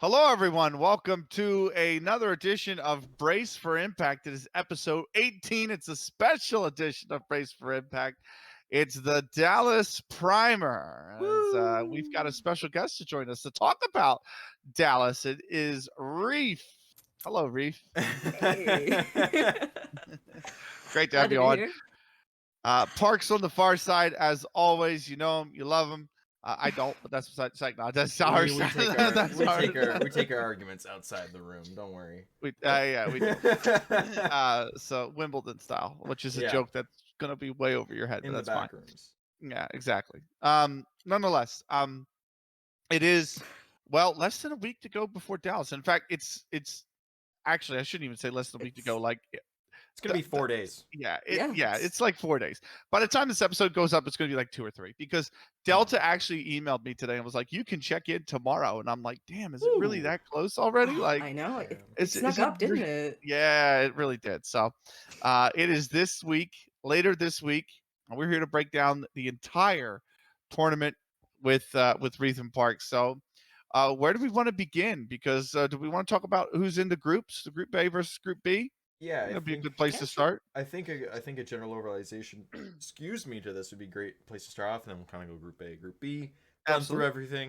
Hello, everyone. Welcome to another edition of Brace for Impact. It is episode 18. It's a special edition of Brace for Impact. It's the Dallas Primer. We've got a special guest to join us to talk about Dallas. It is Reef. Hello, Reef. Hey. Great to Glad have to you be on. here. Parks on the far side, as always. You know him, you love him. I don't, but that's besides the second. No, that's our we side. take our That's we our- take our we take our arguments outside the room. Don't worry. Yeah, we do. So Wimbledon style, which is a Yeah. joke that's gonna be way over your head, In but the that's fine. back rooms. Yeah, exactly. Nonetheless, it is less than a week to go before Dallas. In fact, it's actually I shouldn't even say less than a week to go. Like, It's gonna be 4 days. yeah, Yeah, it's like 4 days. By the time this episode goes up, it's gonna be like 2 or 3 because Delta actually emailed me today and was like, "You can check in tomorrow," and I'm like, "Damn, is it really Ooh. that close already?" Like, I know. Damn. It snuck up, didn't it? Yeah, it really did. So, it is this week, later this week, and we're here to break down the entire tournament with Reef and Park. So, where do we want to begin? Because do we want to talk about who's in the groups, the Group A versus Group B? Yeah, That'd be a good place to start. I think a general overalization, excuse me, to this would be a great place to start off, and then we'll kind of go Group A, Group B, run through Absolutely. everything,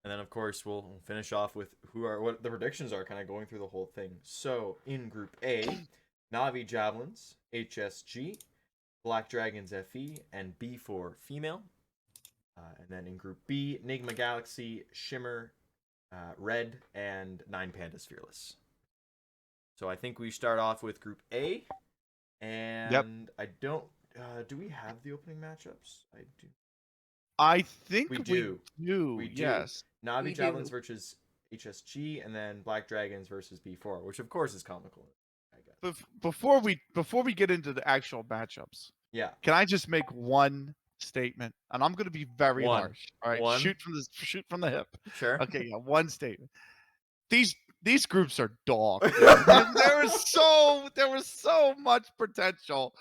and then of course we'll finish off with what the predictions are, kind of going through the whole thing. So in Group A, Navi Javelins, HSG, Black Dragons FE, and B4 Female. And then in Group B, Enigma Galaxy, Shimmer, Red, and Nine Pandas Fearless. So I think we start off with Group A, and I don't. Do we have the opening matchups? I do. I think We we do. do. We do. Yes. Navi We Javelins do. versus HSG, and then Black Dragons versus B4, which of course is comical. I guess. Before we get into the actual matchups, Yeah. can I just make one statement? And I'm going to be very One. harsh. All right, One. shoot from the hip. Sure. Okay, yeah, one statement. These groups are dog. there was so much potential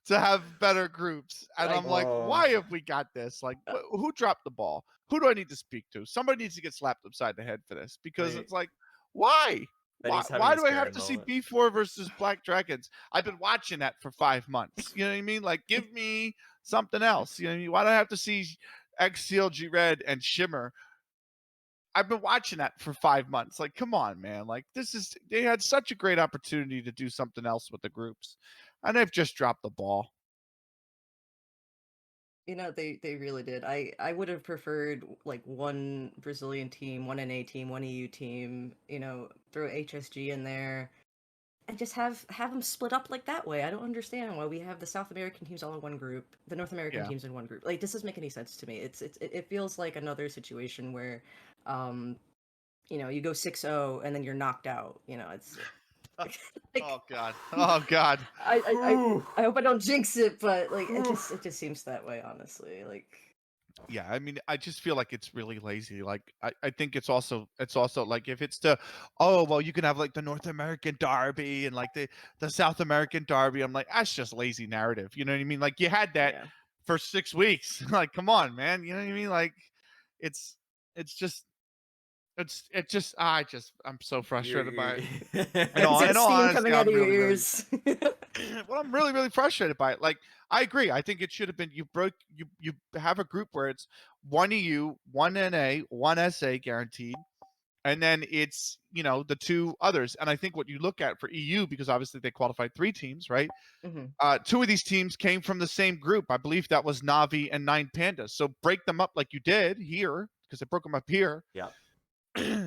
to have better groups, and I'm like, why have we got this? Like, who dropped the ball? Who do I need to speak to? Somebody needs to get slapped upside the head for this because it's like, why? Why do I have to see B4 versus Black Dragons? I've been watching that for 5 months. You know what I mean? Like, give me something else. You know what I mean? Why do I have to see XCLG Red and Shimmer? I've been watching that for 5 months. Like, come on, man. Like, they had such a great opportunity to do something else with the groups, and they've just dropped the ball. You know, they really did. I would have preferred like one Brazilian team, one NA team, one EU team. You know, throw HSG in there, and just have them split up like that way. I don't understand why we have the South American teams all in one group, the North American Yeah. teams in one group. Like, this doesn't make any sense to me. It feels like another situation where, you know, you go 6-0 and then you're knocked out. You know, it's. Like, Oh god. Oh god. I hope I don't jinx it, but like it just seems that way, honestly. Like, Yeah, I mean, I just feel like it's really lazy. Like, I think it's also like if it's you can have like the North American Derby and like the South American Derby. I'm like, that's just lazy narrative. You know what I mean? Like, you had that yeah. for 6 weeks. Like, come on, man. You know what I mean? Like, it's just I'm so frustrated by it. In all Steam honesty, coming out I'm of your really, really ears. well, I'm really, really frustrated by it. Like, I agree. I think it should have been you have a group where it's one EU, one NA, one SA guaranteed, and then it's the two others. And I think what you look at for EU, because obviously they qualified 3 teams, right? Mhm. 2 of these teams came from the same group. I believe that was Navi and Nine Pandas. So break them up like you did here, because they broke them up here. Yeah.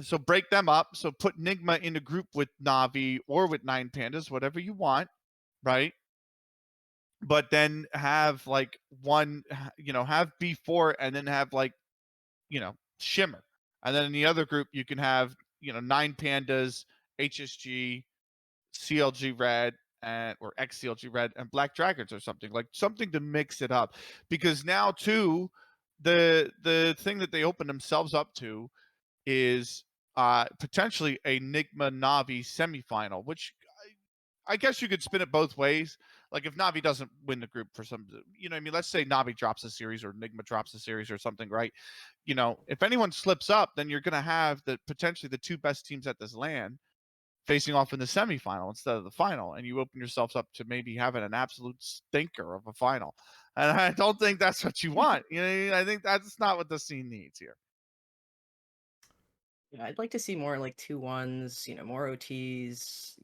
So break them up. So put Nigma in a group with Navi or with Nine Pandas, whatever you want, right? But then have like have B4 and then have like, Shimmer. And then in the other group, you can have, Nine Pandas, HSG, CLG Red, or XCLG Red and Black Dragons or something, like something to mix it up. Because now too, the thing that they open themselves up to is potentially a Nigma Navi semifinal, which I guess you could spin it both ways. Like if Navi doesn't win the group for some, you know what I mean? Let's say Navi drops a series or Enigma drops a series or something, right? You know, if anyone slips up, then you're going to have potentially the two best teams at this LAN facing off in the semifinal instead of the final, and you open yourselves up to maybe having an absolute stinker of a final. And I don't think that's what you want. You know, I think that's not what the scene needs here. Yeah, I'd like to see more like 2-1s, more OTs,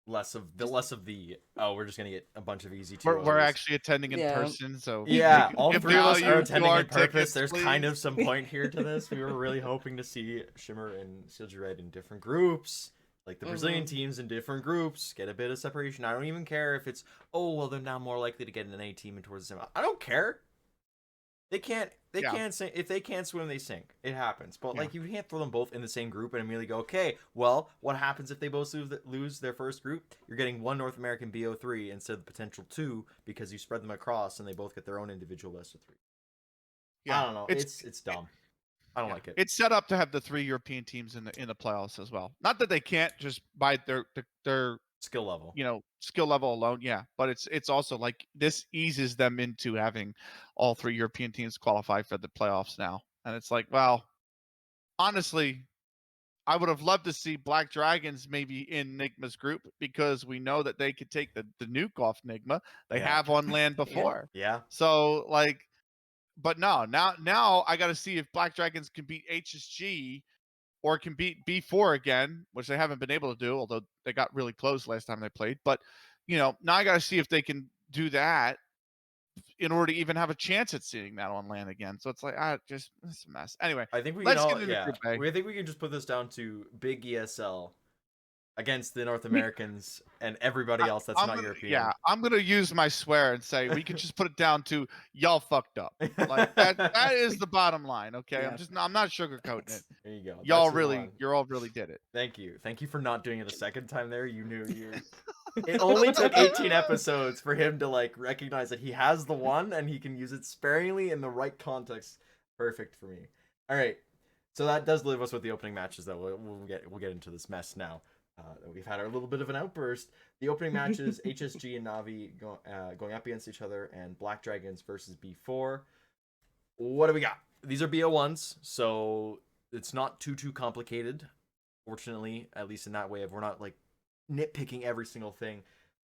less of the we're just gonna get a bunch of easy 2-0s. We're actually attending in Yeah. person, so Yeah, all give three of us value are to attending our in purpose. tickets, There's please. kind of some point here to this. We were really hoping to see Shimmer and Silgy Red in different groups, like the Brazilian teams in different groups, get a bit of separation. I don't even care if it's they're now more likely to get an A team and towards the semi. I don't care. They can't sing. If they can't swim, they sink. It happens. But like, you can't throw them both in the same group and immediately go, okay, well, what happens if they both lose their first group? You're getting one North American BO3 instead of the potential 2 because you spread them across and they both get their own individual best of 3. Yeah, I don't know. It's dumb. I don't like it. It's set up to have the 3 European teams in the playoffs as well. Not that they can't just by their skill level, skill level alone. Yeah, but it's also like this eases them into having all 3 European teams qualify for the playoffs now. And it's like, well, honestly, I would have loved to see Black Dragons maybe in Nigma's group because we know that they could take the nuke off Nigma. They have on land before. Yeah. So like, but no, now I got to see if Black Dragons can beat HSG or can beat B4 again, which they haven't been able to do, although they got really close last time they played. But, now I got to see if they can do that in order to even have a chance at seeing that on land again. So it's like, it's a mess. Anyway, I think let's get into Group A. I think we can just put this down to big ESL against the North Americans and everybody else that's not European. Yeah, I'm gonna use my swear and say we can just put it down to y'all fucked up. Like that is the bottom line. Okay, Yeah. I'm not sugarcoating it. There you go. You all really did it. Thank you for not doing it a second time there. You knew you. It only took 18 episodes for him to like recognize that he has the one and he can use it sparingly in the right context. Perfect for me. All right, so that does leave us with the opening matches. Though we'll get into this mess now. We've had our little bit of an outburst. The opening matches, HSG and Navi going up against each other, and Black Dragons versus B4. What do we got? These are BO1s, so it's not too complicated. Fortunately, at least in that way, we're not like nitpicking every single thing.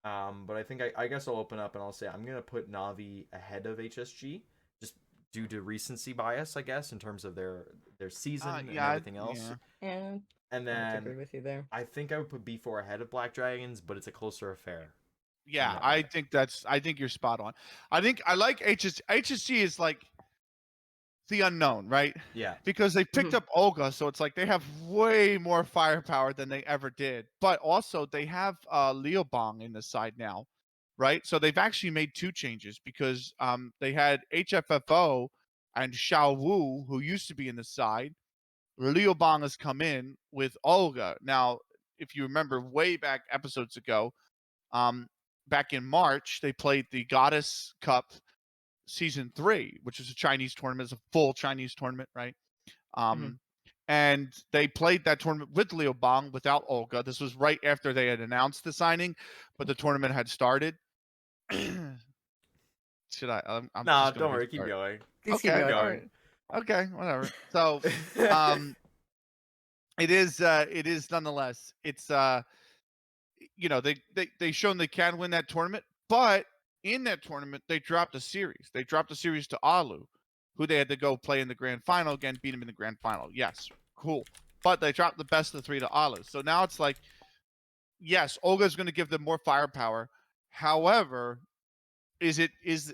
But I think I guess I'll open up and I'll say I'm gonna put Navi ahead of HSG, just due to recency bias, I guess, in terms of their season and everything else. Yeah. And I then agree with you there. I think I would put B4 ahead of Black Dragons, but it's a closer affair. Yeah, I think you're spot on. I think I like HSG. HSG is like the unknown, right? Yeah. Because they picked up Olga, so it's like they have way more firepower than they ever did. But also they have Leo Bong in the side now, right? So they've actually made 2 changes because they had HFFO and Xiao Wu, who used to be in the side. Leo Bong has come in with Olga. Now, if you remember way back episodes ago, back in March, they played the Goddess Cup Season 3, which is a Chinese tournament. It's a full Chinese tournament, right? And they played that tournament with Leo Bong without Olga. This was right after they had announced the signing, but the tournament had started. Should I? No, don't worry. Keep going. Keep going. Okay, whatever. So, it is nonetheless. It's they've shown they can win that tournament, but in that tournament they dropped a series. They dropped a series to Alu, who they had to go play in the grand final again, beat him in the grand final. Yes, cool. But they dropped the best of 3 to Alu. So now it's like, yes, Olga's going to give them more firepower. However,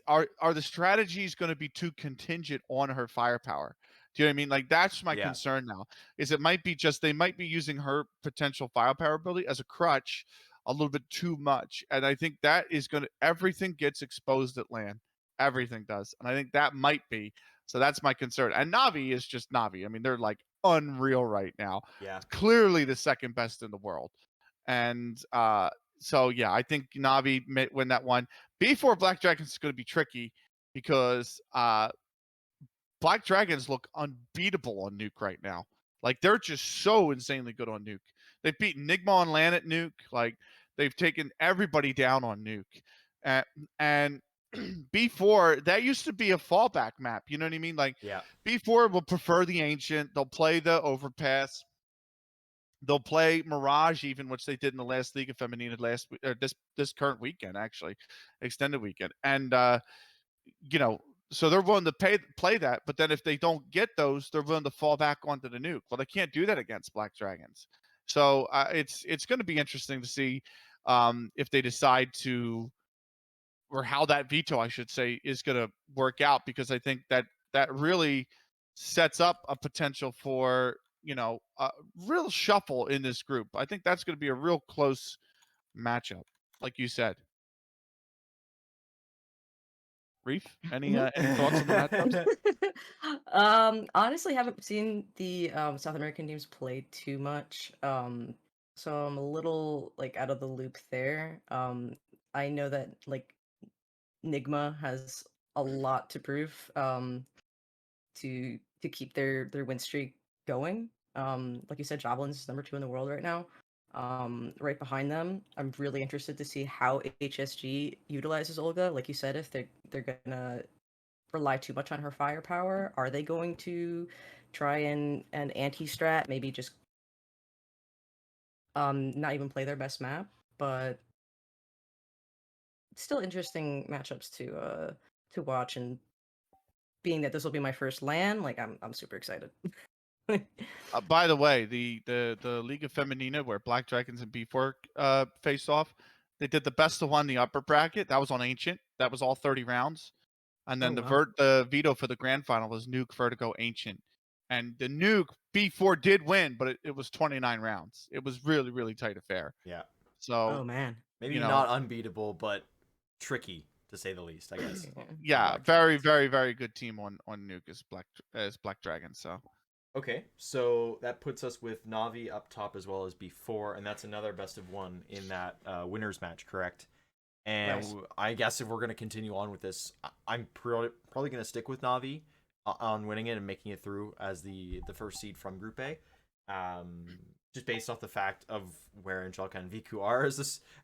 are the strategies going to be too contingent on her firepower? Do you know what I mean? Like that's my concern now. Is it might be just they might be using her potential firepower ability as a crutch a little bit too much, and I think that is going to everything gets exposed at land. Everything does, and I think that might be. So that's my concern. And Navi is just Navi. I mean, they're like unreal right now. Yeah, clearly the second best in the world, and so yeah, I think Navi may win that one. B4 Black Dragons is going to be tricky because Black Dragons look unbeatable on Nuke right now. Like they're just so insanely good on Nuke. They've beaten Nigma on land at Nuke. Like They've taken everybody down on Nuke, and B4 that used to be a fallback map. You know what I mean? Like Yeah. B4 will prefer the Ancient. They'll play the Overpass. They'll play Mirage, even, which they did in the last League of Feminina last or this current weekend, actually, extended weekend. And you know, so they're willing to play that. But then if they don't get those, they're willing to fall back onto the Nuke. Well, they can't do that against Black Dragons. So it's going to be interesting to see if they decide to, or how that veto, I should say, is going to work out, because I think that that really sets up a potential for, a real shuffle in this group. I think that's going to be a real close matchup, like you said. Reef, any thoughts on the matchups? Honestly, haven't seen the South American teams play too much. So I'm a little like out of the loop there. I know that like Nigma has a lot to prove to keep their win streak going. Like you said, Joblin's number 2 in the world right now. Right behind them, I'm really interested to see how HSG utilizes Olga. Like you said, if they're gonna rely too much on her firepower, are they going to try and anti-strat, maybe just not even play their best map? But still interesting matchups to watch, and being that this will be my first LAN, like I'm super excited. By the way, the League of Feminina, where Black Dragons and B4 faced off, they did the best of one in the upper bracket. That was on Ancient. That was all 30 rounds. And then Oh, wow. the veto for the grand final was Nuke, Vertigo, Ancient. And the Nuke B4 did win, but it was 29 rounds. It was really, really tight affair. Yeah. So Oh man. Maybe not unbeatable, but tricky to say the least, I guess. Yeah, very, very, very good team on Nuke as Black Dragon. So okay, so that puts us with Navi up top as well as B4, and that's another best of one in that winners match, correct? And Nice. I guess if we're going to continue on with this, I'm probably going to stick with Navi on winning it and making it through as the first seed from Group A. Just based off the fact of where Angelica and Viku are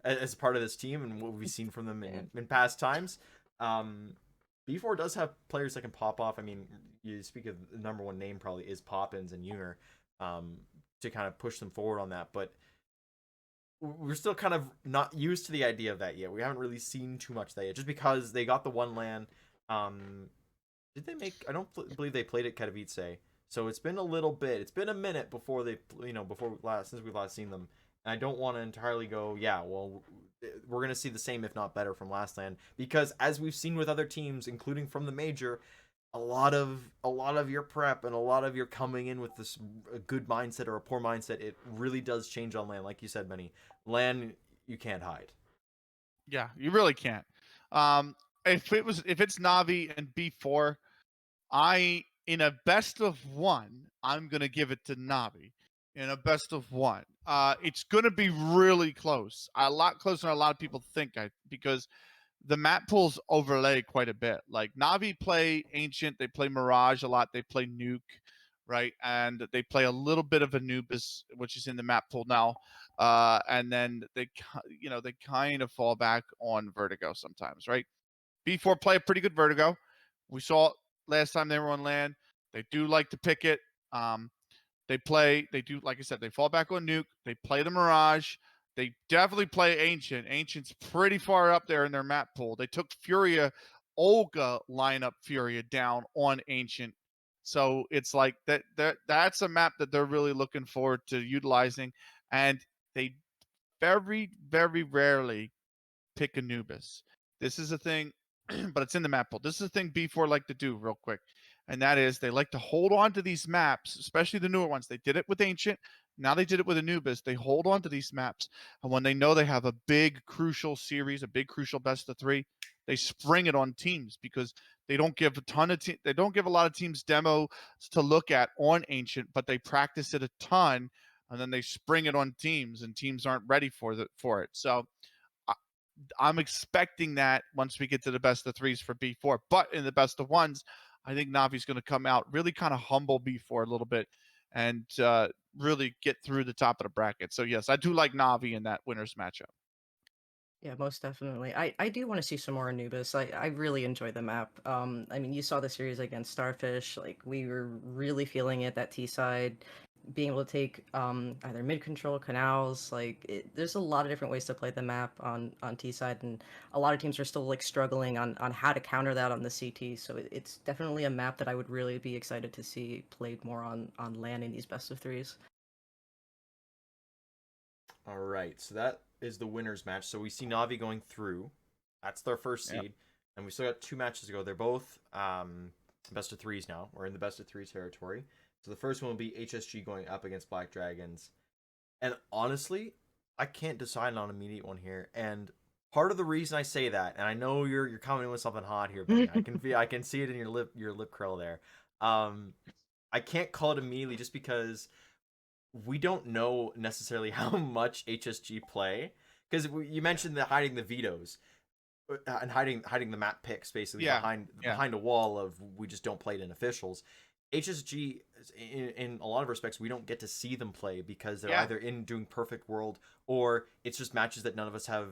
as part of this team and what we've seen from them in past times. B4 does have players that can pop off. I mean, you speak of the number one name probably is Poppins and Junger to kind of push them forward on that, but we're still kind of not used to the idea of that yet. We haven't really seen too much of that yet, just because they got the one LAN. Did they make? I don't believe they played at Katowice, so it's been a little bit. It's been a minute before they, since we've last seen them. And I don't want to entirely go, yeah, well, we're gonna see the same, if not better, from last LAN, because as we've seen with other teams, including from the major, a lot of your prep and a lot of your coming in with this a good mindset or a poor mindset, it really does change on LAN. Like you said, Benny, LAN, you can't hide. yeah, you really can't. If it's Navi and B4, in a best of one, I'm gonna give it to Navi. In a best of one, it's gonna be really close, a lot closer than a lot of people think. Because the map pools overlay quite a bit. Like Navi play Ancient, they play Mirage a lot, they play Nuke, right? And they play a little bit of Anubis, which is in the map pool now. And then they kind of fall back on Vertigo sometimes, right? B4 play a pretty good Vertigo. We saw last time they were on land. They do like to pick it. They do, like I said, they fall back on Nuke. They play the Mirage. They definitely play Ancient. Ancient's pretty far up there in their map pool. They took Furia, Olga lineup Furia down on Ancient. So it's like that's a map that they're really looking forward to utilizing. And they very, very rarely pick Anubis. This is a thing, but it's in the map pool. This is a thing B4 like to do real quick. And that is they like to hold on to these maps, especially the newer ones. They did it with Ancient. Now they did it with Anubis. They hold on to these maps. And when they know they have a big, crucial series, a big, crucial best of 3, they spring it on teams, because they don't give they don't give a lot of teams demos to look at on Ancient, but they practice it a ton, and then they spring it on teams, and teams aren't ready for it. So I'm expecting that once we get to the best of 3s for B4. But in the best of 1s, I think Navi's going to come out, really kind of humble B4 a little bit, and really get through the top of the bracket. So yes, I do like Navi in that winners matchup. Yeah, most definitely. I do want to see some more Anubis. I really enjoy the map. I mean, you saw the series against Starfish. Like we were really feeling it. That T side, being able to take either mid control canals. There's a lot of different ways to play the map on T side, and a lot of teams are still like struggling on how to counter that on the CT. So it's definitely a map that I would really be excited to see played more on LAN in these best of threes. All right, so that is the winners match. So we see Navi going through. That's their first Yep. seed, and we still got 2 matches to go. They're both best of threes now. We're in the best of three territory. So the first one will be HSG going up against Black Dragons. And honestly, I can't decide on an immediate one here. And part of the reason I say that, and I know you're coming in with something hot here, Benny. I can see it in your lip curl there. I can't call it immediately just because we don't know necessarily how much HSG play, because you mentioned the hiding the vetoes and hiding the map picks basically behind a wall of we just don't play it in officials. HSG in a lot of respects we don't get to see them play because they're either in doing perfect world or it's just matches that none of us have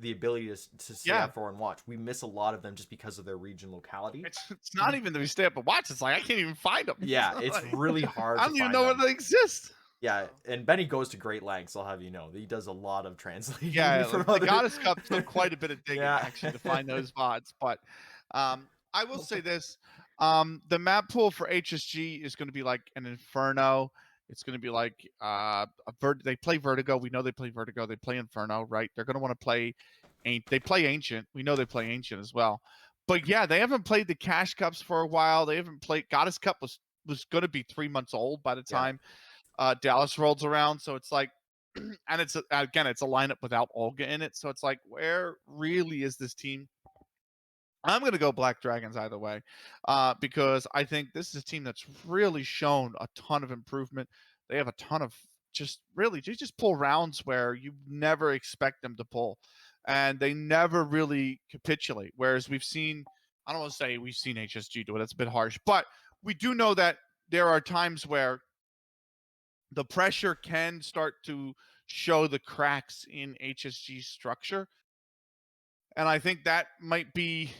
the ability to stay up for and watch. We miss a lot of them just because of their region locality. It's not even that we stay up and watch. It's like I can't even find them. Yeah, it's really hard. I don't even know where they exist. Yeah, and Benny goes to great lengths. I'll have you know he does a lot of translating. Yeah, from the Goddess Cup's done quite a bit of digging actually to find those VODs. But I will say this: the map pool for HSG is going to be like an Inferno. It's going to be like they play Vertigo. We know they play Vertigo. They play Inferno, right? They're going to want to play. They play Ancient. We know they play Ancient as well. But yeah, they haven't played the Cash Cups for a while. They haven't played Goddess Cup was going to be 3 months old by the time Dallas rolls around. So it's like, and it's again, it's a lineup without Olga in it. So it's like, where really is this team? I'm going to go Black Dragons either way, because I think this is a team that's really shown a ton of improvement. They have a ton of they just pull rounds where you never expect them to pull, and they never really capitulate. Whereas we've seen, I don't want to say we've seen HSG do it. That's a bit harsh, but we do know that there are times where the pressure can start to show the cracks in HSG's structure. And I think that might be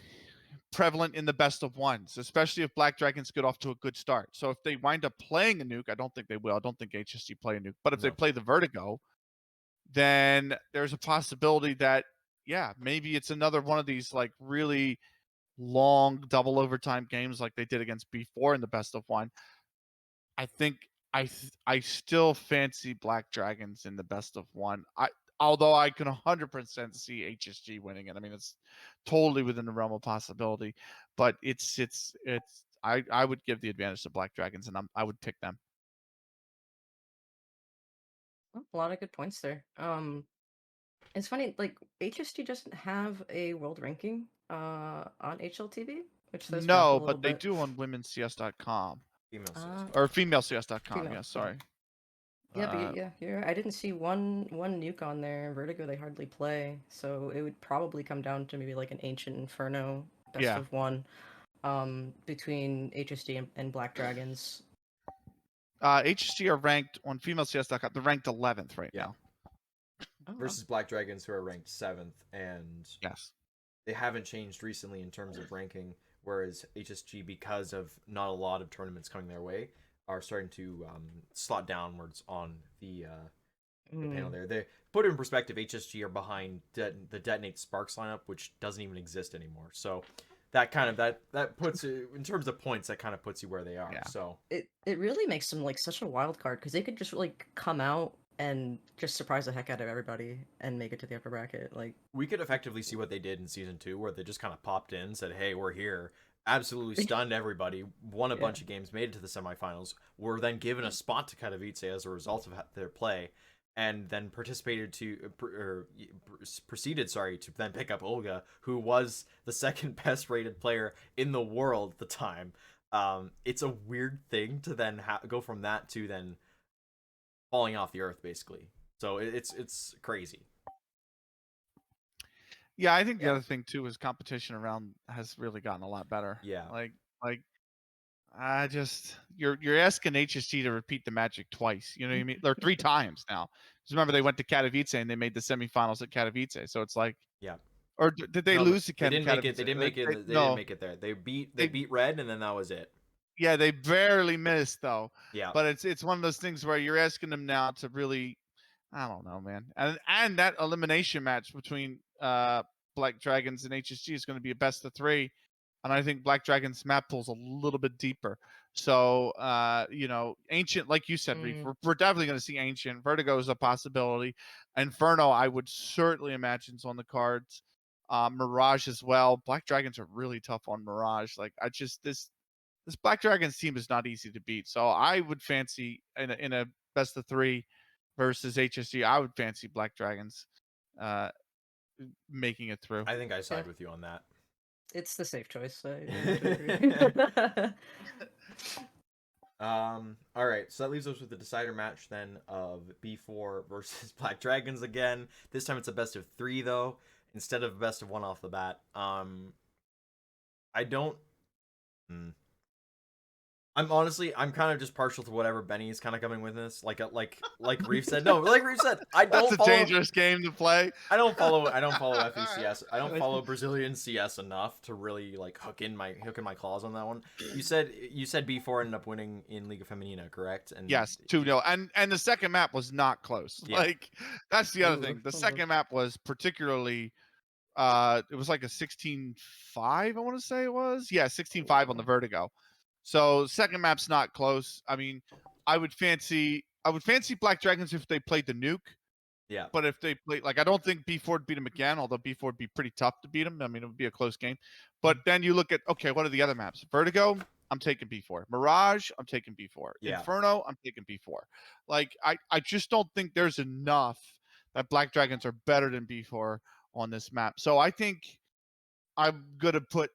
prevalent in the best of ones, especially if Black Dragons get off to a good start. So if they wind up playing a nuke, I don't think they will. I don't think HSG play a nuke. But if they play the Vertigo, then there's a possibility that, maybe it's another one of these like really long double overtime games like they did against B4 in the best of one. I think I still fancy Black Dragons in the best of one. Although I can 100% see HSG winning it. I mean, it's totally within the realm of possibility, but I would give the advantage to Black Dragons, and I would pick them. A lot of good points there. It's funny, like HSG doesn't have a world ranking on HLTV, which throws me off a No, little but they bit. do on women's.cs.com. Female Or female.cs.com. Female, Yeah, sorry. Yeah, but you're right. I didn't see one nuke on there. Vertigo they hardly play, so it would probably come down to maybe like an Ancient Inferno best of one, between HSG and Black Dragons. HSG are ranked on female.cs.com. They're ranked 11th right now. Versus Black Dragons, who are ranked 7th, and they haven't changed recently in terms of ranking. Whereas HSG, because of not a lot of tournaments coming their way, are starting to slot downwards on the panel there. They put it in perspective. HSG are behind the Detonate Sparks lineup, which doesn't even exist anymore. So that kind of that puts it in terms of points. That kind of puts you where they are. Yeah. So it really makes them like such a wild card because they could just like come out and just surprise the heck out of everybody and make it to the upper bracket. Like we could effectively see what they did in season 2, where they just kind of popped in, said, "Hey, we're here." Absolutely stunned everybody, won a bunch of games, made it to the semifinals, were then given a spot to Katowice as a result of their play, and then proceeded to then pick up Olga, who was the second best rated player in the world at the time. It's a weird thing to then go from that to then falling off the earth, basically. So it's crazy. Yeah, I think the other thing too is competition around has really gotten a lot better. Yeah. Like I just you're asking HSG to repeat the magic twice. You know what I mean? Or 3 times now. 'Cause remember they went to Katowice and they made the semifinals at Katowice. So it's like, Yeah. or did they No, lose to they didn't make it. Katowice? They didn't make it. They didn't No, make it there. They they beat Red, and then that was it. yeah, they barely missed though. Yeah. But it's one of those things where you're asking them now to really, I don't know, man. And that elimination match between Black Dragons and HSG is going to be a best of 3. And I think Black Dragon's map pool's a little bit deeper. So Ancient, like you said, Reef, we're definitely going to see Ancient. Vertigo is a possibility. Inferno, I would certainly imagine is on the cards. Mirage as well. Black Dragons are really tough on Mirage. Like this Black Dragons team is not easy to beat. So I would fancy in a best of 3 versus HSG, I would fancy Black Dragons making it through. I think I side with you on that. It's the safe choice. I All right, so that leaves us with the decider match then of B4 versus Black Dragons again. This time it's a best of 3 though, instead of a best of 1 off the bat. I don't. I'm kind of just partial to whatever Benny's kind of coming with this. Like Reef said. No, like Reef said, I don't. That's a dangerous game to play. I don't follow FECS. I don't follow Brazilian CS enough to really like hook in my claws on that one. You said B4 ended up winning in Liga Femenina, correct? And yes, 2-0. And the second map was not close. Yeah. Like that's the other thing. The second map was particularly it was like a 16-5, I want to say it was. Yeah, 16-5 on the Vertigo. So second map's not close. I mean, I would fancy Black Dragons if they played the nuke. Yeah. But if they played, like, I don't think B4 would beat them again, although B4 would be pretty tough to beat them. I mean, it would be a close game. But then you look at, okay, what are the other maps? Vertigo, I'm taking B4. Mirage, I'm taking B4. Yeah. Inferno, I'm taking B4. Like, I just don't think there's enough that Black Dragons are better than B4 on this map. So I think I'm going to put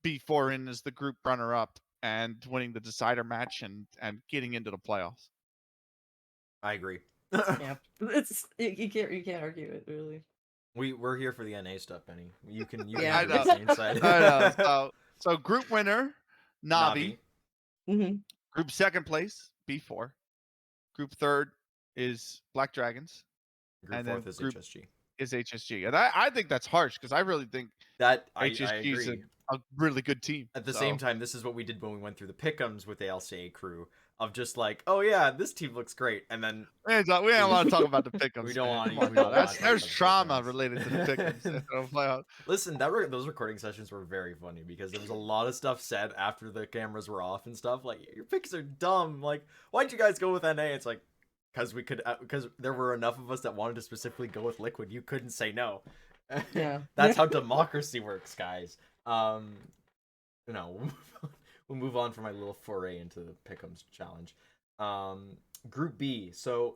B4 in as the group runner-up and winning the decider match and getting into the playoffs. I agree. Yeah, you can't argue it really. We're here for the NA stuff, Benny. You can I know. The inside. I know. So group winner, Navi. Mm-hmm. Group second place, B4. Group third is Black Dragons. Group fourth is HSG. Is HSG, and I think that's harsh because I really think that HSG is a really good team. At the same time, this is what we did when we went through the pick'ems with the LCA crew of just like, oh yeah, this team looks great, and then we don't want to talk about the pick'ems. We don't want. There's trauma related to the pick'ems. Listen, those recording sessions were very funny because there was a lot of stuff said after the cameras were off and stuff like your picks are dumb. Like, why'd you guys go with NA? It's like because there were enough of us that wanted to specifically go with Liquid. You couldn't say no. Yeah, that's how democracy works, guys. We'll move on from my little foray into the Pick'ems challenge. Group B. So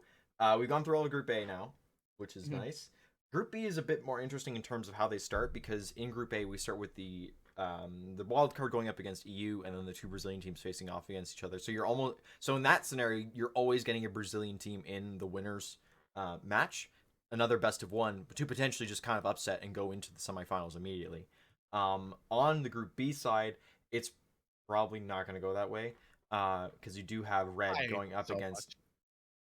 we've gone through all of Group A now, which is nice. Group B is a bit more interesting in terms of how they start because in Group A we start with the wild card going up against EU and then the 2 Brazilian teams facing off against each other. So in that scenario, you're always getting a Brazilian team in the winners match, another best of 1, to potentially just kind of upset and go into the semifinals immediately. On the Group B side, it's probably not going to go that way because you do have Red going up against.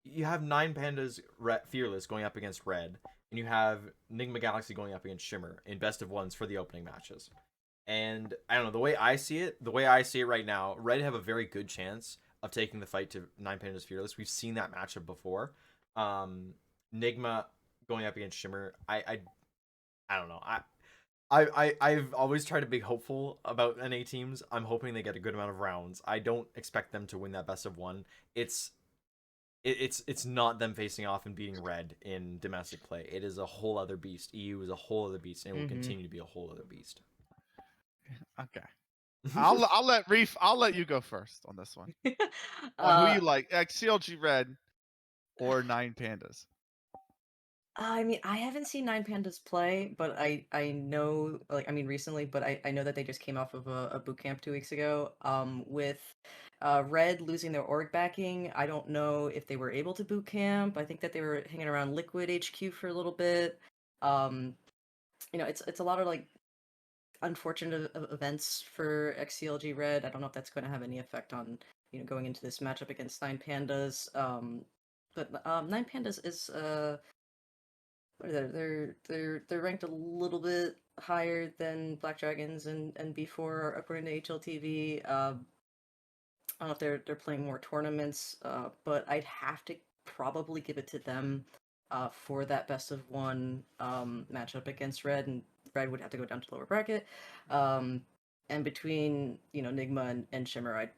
You have 9 Pandas Fearless going up against Red, and you have Enigma Galaxy going up against Shimmer in best of 1s for the opening matches. And I don't know, the way I see it right now, Red have a very good chance of taking the fight to 9 Pandas Fearless. We've seen that matchup before. Enigma going up against Shimmer, I don't know. I've always tried to be hopeful about NA teams. I'm hoping they get a good amount of rounds. I don't expect them to win that best of 1. It's not them facing off and beating Red in domestic play. It is a whole other beast. EU is a whole other beast, and it will continue to be a whole other beast. Okay. I'll let Reef. I'll let you go first on this one. Who you like, CLG Red or 9 Pandas? I mean, I haven't seen 9 Pandas play, but I know, like, I mean, recently, but I know that they just came off of a boot camp 2 weeks ago. With Red losing their org backing, I don't know if they were able to boot camp. I think that they were hanging around Liquid HQ for a little bit. It's a lot of like, unfortunate events for XCLG Red. I don't know if that's going to have any effect on going into this matchup against Nine Pandas. But Nine Pandas is what are they're ranked a little bit higher than Black Dragons and B4 according to HLTV. I don't know if they're playing more tournaments, but I'd have to probably give it to them for that best of one matchup against Red, and Red would have to go down to lower bracket. And between Nigma and Shimmer,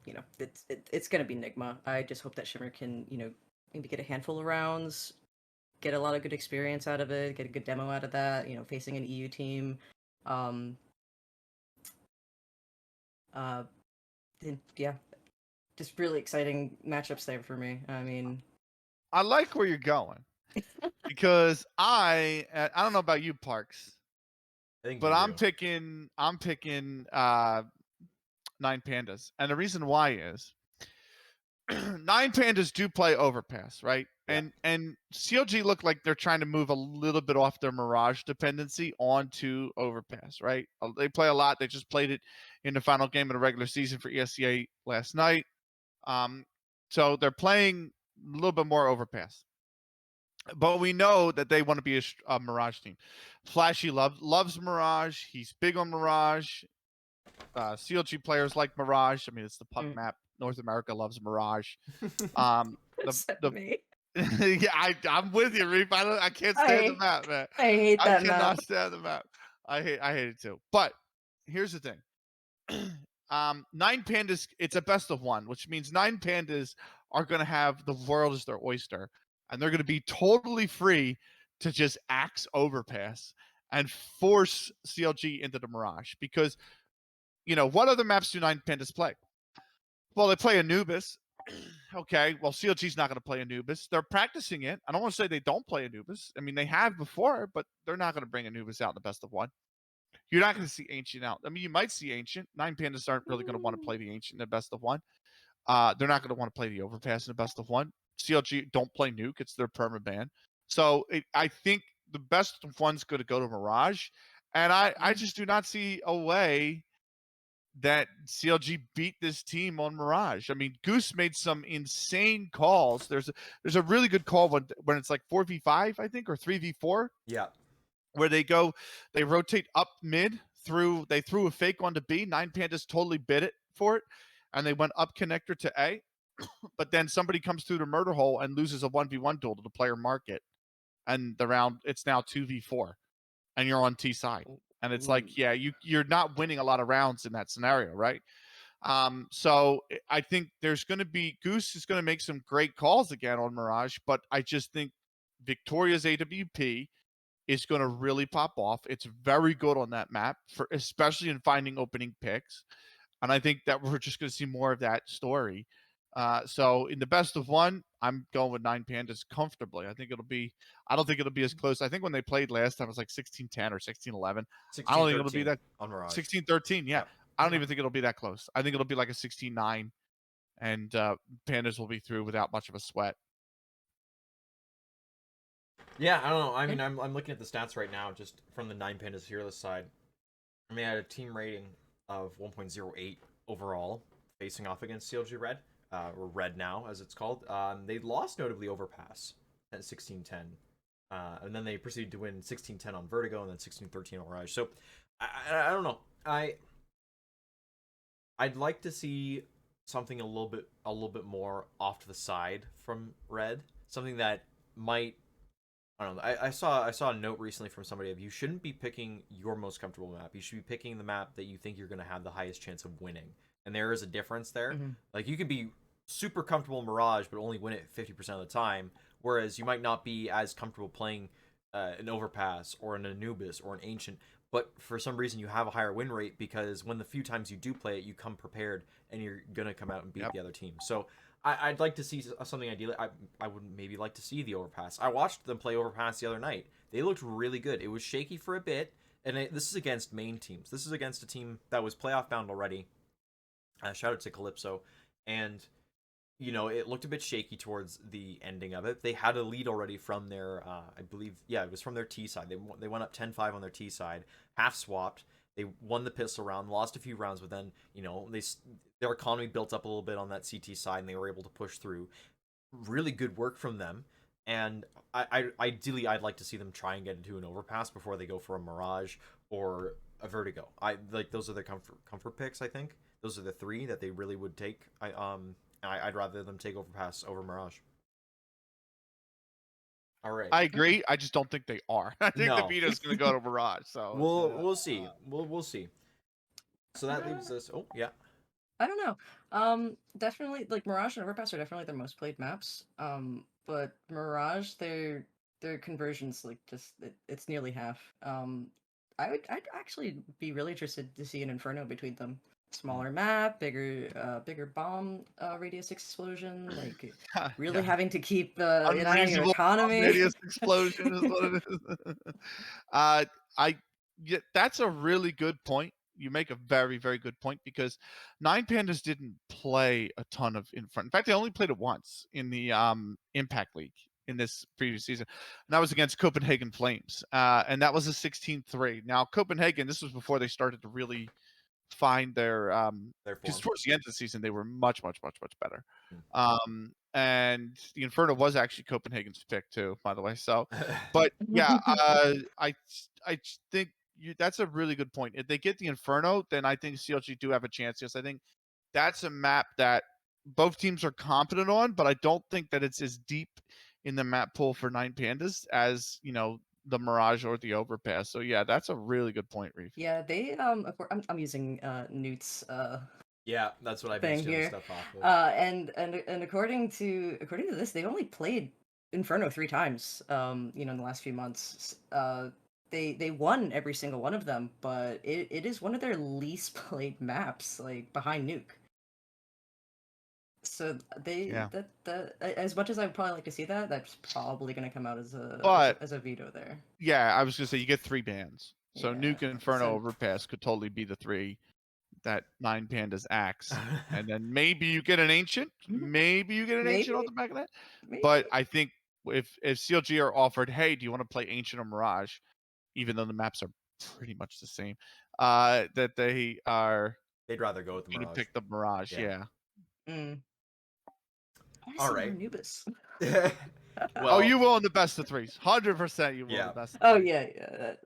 it's gonna be Nigma. I just hope that Shimmer can maybe get a handful of rounds, get a lot of good experience out of it, get a good demo out of that. Facing an EU team. Yeah, just really exciting matchups there for me. I mean, I like where you're going because I don't know about you, Parks, I think but you I'm do. picking Nine Pandas, and the reason why is Nine Pandas do play overpass, right? Yeah. And CLG look like they're trying to move a little bit off their Mirage dependency onto overpass, right? They play a lot. They just played it in the final game of the regular season for ESCA last night. So they're playing a little bit more overpass. But we know that they want to be a Mirage team. Flashy loves Mirage. He's big on Mirage. CLG players like Mirage. I mean, it's the puck map. North America loves Mirage. except The me. yeah, I'm with you, Reef. I can't stand the map, man. I hate I that cannot map. stand the map. I hate it too. But here's the thing. Nine Pandas, it's a best of one, which means Nine Pandas are going to have the world as their oyster, and they're going to be totally free to just axe overpass and force CLG into the Mirage. Because, what other maps do Nine Pandas play? Well, they play Anubis. Okay, well, CLG's not going to play Anubis. They're practicing it. I don't want to say they don't play Anubis. I mean, they have before, but they're not going to bring Anubis out in the best of one. You're not going to see Ancient out. I mean, you might see Ancient. Nine Pandas aren't really going to want to play the Ancient in the best of one. They're not going to want to play the Overpass in the best of one. CLG don't play Nuke. It's their perma ban. So I think the best of one's going to go to Mirage. And I just do not see a way that CLG beat this team on Mirage. I mean, Goose made some insane calls. There's a really good call when it's like 4v5, I think, or 3v4. Yeah. Where they rotate up mid they threw a fake onto B. Nine Pandas totally bid it for it, and they went up connector to A. But then somebody comes through the murder hole and loses a 1v1 duel to the player market, and the round it's now 2v4, and you're on T side. And it's like, yeah, you're not winning a lot of rounds in that scenario, right? So I think there's going to be Goose is going to make some great calls again on Mirage, but I just think Victoria's AWP is going to really pop off. It's very good on that map, especially in finding opening picks, and I think that we're just going to see more of that story. So in the best of one, I'm going with Nine Pandas comfortably. I don't think it'll be as close. I think when they played last time it was like 16-10 or 16-11. I don't think it'll be that on Mirage. 16-13. Yeah. Yep. I don't even think it'll be that close. I think it'll be like a 16-9, and Pandas will be through without much of a sweat. Yeah, I don't know. I mean, I'm looking at the stats right now, just from the Nine Pandas Fearless side. I mean, I had a team rating of 1.08 overall, facing off against CLG Red, or Red now, as it's called. They lost notably Overpass at 16-10. And then they proceeded to win 16-10 on Vertigo, and then 16-13 on Mirage. So, I don't know. I'd like to see something a little bit more off to the side from Red. Something that might, I don't know. I saw a note recently from somebody of you shouldn't be picking your most comfortable map. You should be picking the map that you think you're going to have the highest chance of winning. And there is a difference there. Mm-hmm. Like, you could be super comfortable in Mirage, but only win it 50% of the time. Whereas you might not be as comfortable playing an Overpass or an Anubis or an Ancient, but for some reason you have a higher win rate because when the few times you do play it, you come prepared and you're going to come out and beat the other team. So I'd like to see something ideally. I would maybe like to see the Overpass. I watched them play Overpass the other night. They looked really good. It was shaky for a bit, and this is against main teams. This is against a team that was playoff bound already. Shout out to Calypso. And, you know, it looked a bit shaky towards the ending of it. They had a lead already from their, I believe, it was from their T side. They went up 10-5 on their T side, half swapped. They won the pistol round, lost a few rounds, but then their economy built up a little bit on that CT side, and they were able to push through. Really good work from them. And ideally, I'd like to see them try and get into an overpass before they go for a Mirage or a Vertigo. I like those are their comfort picks. I think those are the three that they really would take. I'd rather them take overpass over Mirage. All right. I agree. I just don't think they are. I think the No. Vito's going to go to Mirage. So We'll see. We'll see. So that leaves us. Oh yeah. I don't know. Definitely like Mirage and Overpass are definitely their most played maps. But Mirage, their conversions like it's nearly half. I'd actually be really interested to see an Inferno between them. Smaller map, bigger bomb radius explosion, like really having to keep an eye on your economy. Radius explosion is what it is. That's a really good point. You make a very, very good point because Nine Pandas didn't play a ton of Inferno. In fact, they only played it once in the Impact League in this previous season. And that was against Copenhagen Flames. And that was a 16-3. Now, Copenhagen, this was before they started to really find their because towards the end of the season they were much better. And the Inferno was actually Copenhagen's pick too, by the way. So, but yeah, I think that's a really good point. If they get the Inferno, then I think CLG do have a chance. Yes, I think that's a map that both teams are confident on, but I don't think that it's as deep in the map pool for Nine Pandas as the Mirage or the Overpass. So yeah, that's a really good point, Reef. Yeah, they I'm using Newt's yeah, that's what I've been doing here. Stuff off of. And according to this, they've only played Inferno 3 times. In the last few months. They won every single one of them, but it is one of their least played maps, like behind Nuke. So that as much as I'd probably like to see that, that's probably going to come out as a veto there. Yeah, I was going to say you get 3 bans. So Nuke and Inferno Overpass could totally be the 3 that Nine Pandas axe, and then maybe you get an Ancient. Maybe you get an Ancient on the back of that. Maybe. But I think if CLG are offered, hey, do you want to play Ancient or Mirage, even though the maps are pretty much the same, that they'd rather go with the Mirage. Pick the Mirage, yeah. All right. Anubis. Well, you will in the best of 3s. 100% you will in the best of 3s. Oh yeah.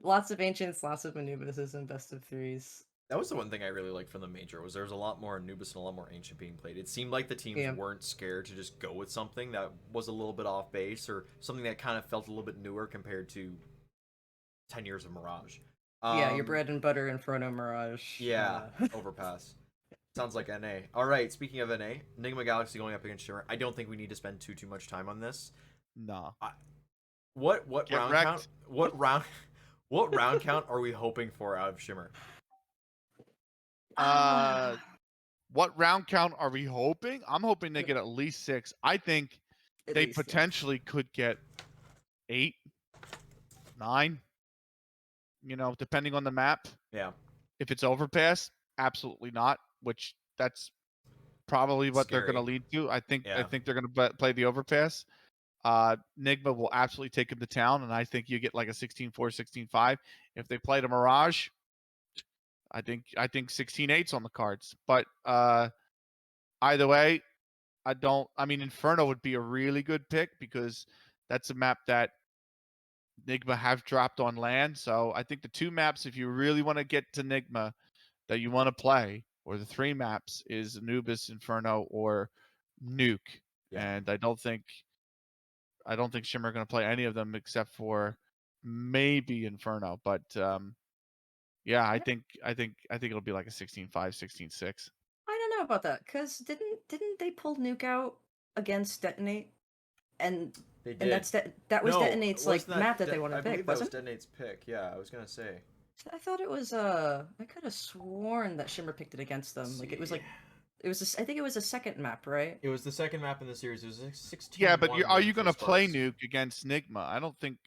Lots of Ancients, lots of Anubises in best of 3s. That was the one thing I really liked from the major was there was a lot more Anubis and a lot more Ancient being played. It seemed like the teams weren't scared to just go with something that was a little bit off base or something that kind of felt a little bit newer compared to 10 years of Mirage. Yeah, your bread and butter Inferno Mirage. Yeah, Overpass. Sounds like NA. All right, speaking of NA, Enigma Galaxy going up against Shimmer. I don't think we need to spend too much time on this. No. What round count? What round count are we hoping for out of Shimmer? What round count are we hoping? I'm hoping they get at least 6. I think they potentially could get 8, 9. Depending on the map. Yeah. If it's Overpass, absolutely not. Which that's probably what they're going to lead to. I think they're going to play the Overpass. Nigma will absolutely take him to town, and I think you get like a 16-4, 16-5. If they play the Mirage, I think 16-8's on the cards. But either way, I mean, Inferno would be a really good pick because that's a map that Nigma have dropped on land. So I think the 2 maps, if you really want to get to Nigma, that you want to play, or the 3 maps, is Anubis, Inferno, or Nuke. Yeah. And I don't think Shimmer are going to play any of them except for maybe Inferno. But yeah, I think it'll be like a 16-5, 16-6. I don't know about that because didn't they pull Nuke out against Detonate? And they did. And that was Detonate's map that they wanted to pick. That was Detonate's pick. Yeah, I was gonna say. I thought it was I could have sworn that Shimmer picked it against them. Like it was I think it was a second map, right? It was the second map in the series. It was like 16. Yeah, but are you gonna play Nuke against Nigma? I don't think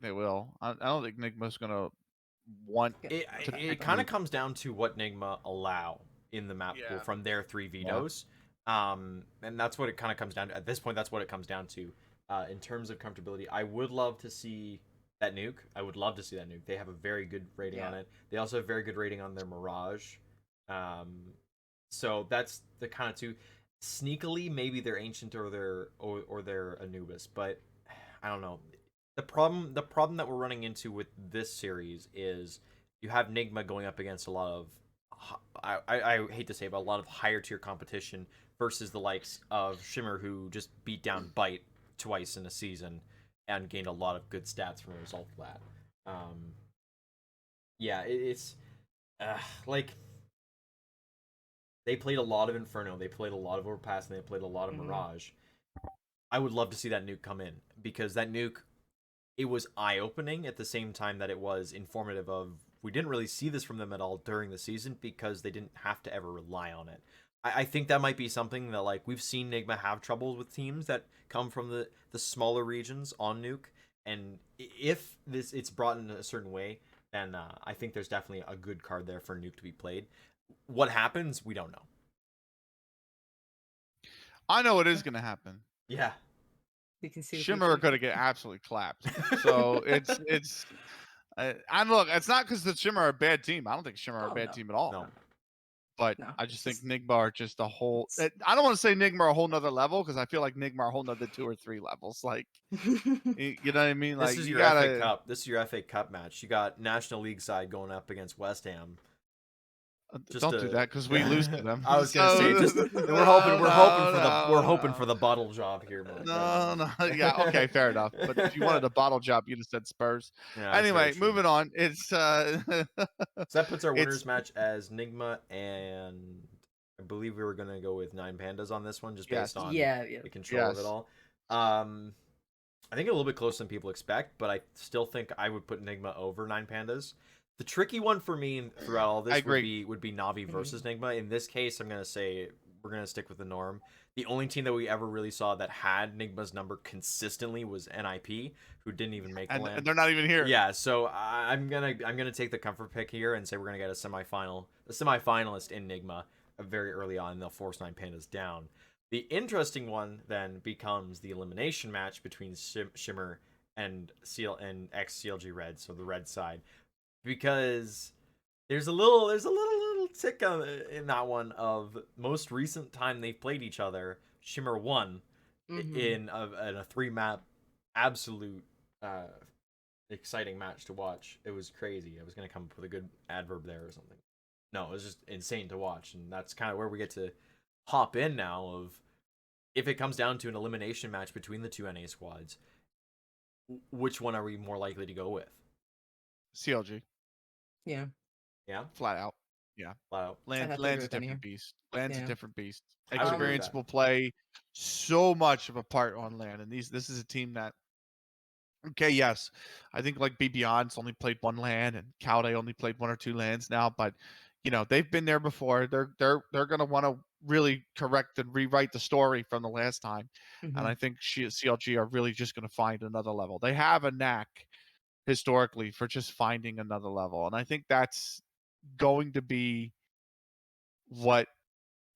they will. I don't think Nigma's gonna want it. It kind of comes down to what Nigma allow in the map pool from their 3 vetoes. And that's what it kind of comes down to. At this point, that's what it comes down to. In terms of comfortability, I would love to see that nuke. I would love to see that nuke. They have a very good rating on it. They also have very good rating on their Mirage. So that's the kind of two. Sneakily, maybe they're Ancient or they're Anubis, but I don't know. The problem that we're running into with this series is you have Nigma going up against a lot of I hate to say it, but a lot of higher tier competition versus the likes of Shimmer, who just beat down Bite twice in a season and gained a lot of good stats from the result of that. Yeah, it's like they played a lot of Inferno, they played a lot of Overpass, and they played a lot of Mirage. I would love to see that nuke come in because that nuke, it was eye-opening at the same time that it was informative of we didn't really see this from them at all during the season because they didn't have to ever rely on it. I think that might be something that, like, we've seen Nigma have troubles with teams that come from the smaller regions on nuke, and if it's brought in a certain way, then I think there's definitely a good card there for nuke to be played. What happens, we don't know. I know what is going to happen. Yeah. We can see Shimmer are going to get absolutely clapped. So it's and look, it's not because the Shimmer are a bad team. I don't think Shimmer are a bad team at all. No. But I just think Nigma are just a whole. I don't want to say Nigma are a whole nother level because I feel like Nigma are a whole nother 2 or 3 levels. Like, you know what I mean? Like, This is you your gotta. FA Cup. This is your FA Cup match. You got National League side going up against West Ham. Don't do that because we lose to them. I was gonna say, we're hoping for the bottle job here. But no, yeah, okay, fair enough. But if you wanted a bottle job, you'd have said Spurs. Yeah, anyway, moving on. It's so that puts our winners match as Nigma, and I believe we were gonna go with 9 Pandas on this one, just based on the control of it all. I think a little bit closer than people expect, but I still think I would put Nigma over 9 Pandas. The tricky one for me throughout all this would be Na'Vi versus Nigma. In this case, I'm going to say we're going to stick with the norm. The only team that we ever really saw that had Nigma's number consistently was NIP, who didn't even make the land. And they're not even here. Yeah, so I'm gonna take the comfort pick here and say we're gonna get a semifinalist in Nigma very early on, and they'll force 9 Pandas down. The interesting one then becomes the elimination match between Shimmer and ex-CLG Red, so the red side. Because there's a little tick in that one of most recent time they've played each other. Shimmer won in a 3-map absolute exciting match to watch. It was crazy. I was gonna come up with a good adverb there or something. No, it was just insane to watch, and that's kind of where we get to hop in now. Of if it comes down to an elimination match between the two NA squads, which one are we more likely to go with? CLG. Yeah. Yeah. Flat out. Yeah. Flat out. Land's a different beast. Land's a different beast. I would agree with Experience that. will play so much of a part on Land, and this is a team that. Okay, yes, I think like Beyond's only played 1 LAN, and Calde only played 1 or 2 LANs now, but you know they've been there before. They're gonna want to really correct and rewrite the story from the last time, and I think CLG are really just gonna find another level. They have a knack historically for just finding another level, and I think that's going to be what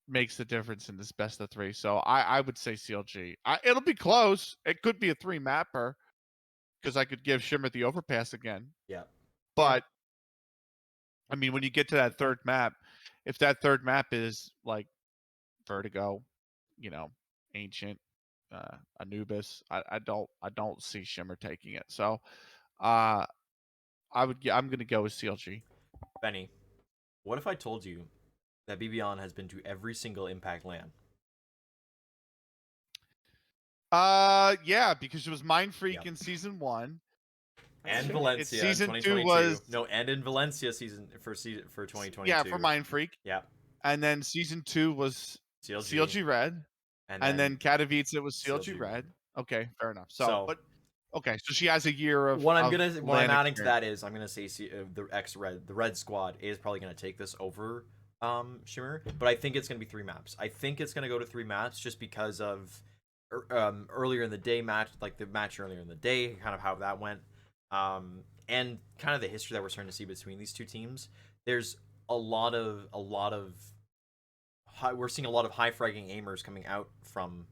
makes the difference in this best of 3. So I would say CLG. It'll be close. It could be a 3-mapper. Because I could give Shimmer the overpass again. Yeah. But I mean, when you get to that 3rd map, if that 3rd map is like Vertigo, you know, Ancient, Anubis, I don't see Shimmer taking it. So I'm gonna go with CLG. Benny, what if I told you that BBon has been to every single Impact LAN? Yeah, because it was Mind Freak in season 1. And Valencia season in 2 2022. was and in Valencia for 2022. Yeah, for Mind Freak. Yeah. And then season 2 was CLG Red. And then Katowice was CLG Red. Okay, fair enough. So she has a year of what I'm adding to that is I'm gonna say the red squad is probably gonna take this over Shimmer, but I think it's gonna be 3 maps. I think it's gonna go to 3 maps just because of earlier in the day match, like the match earlier in the day, kind of how that went. And kind of the history that we're starting to see between these two teams. There's we're seeing a lot of high fragging aimers coming out from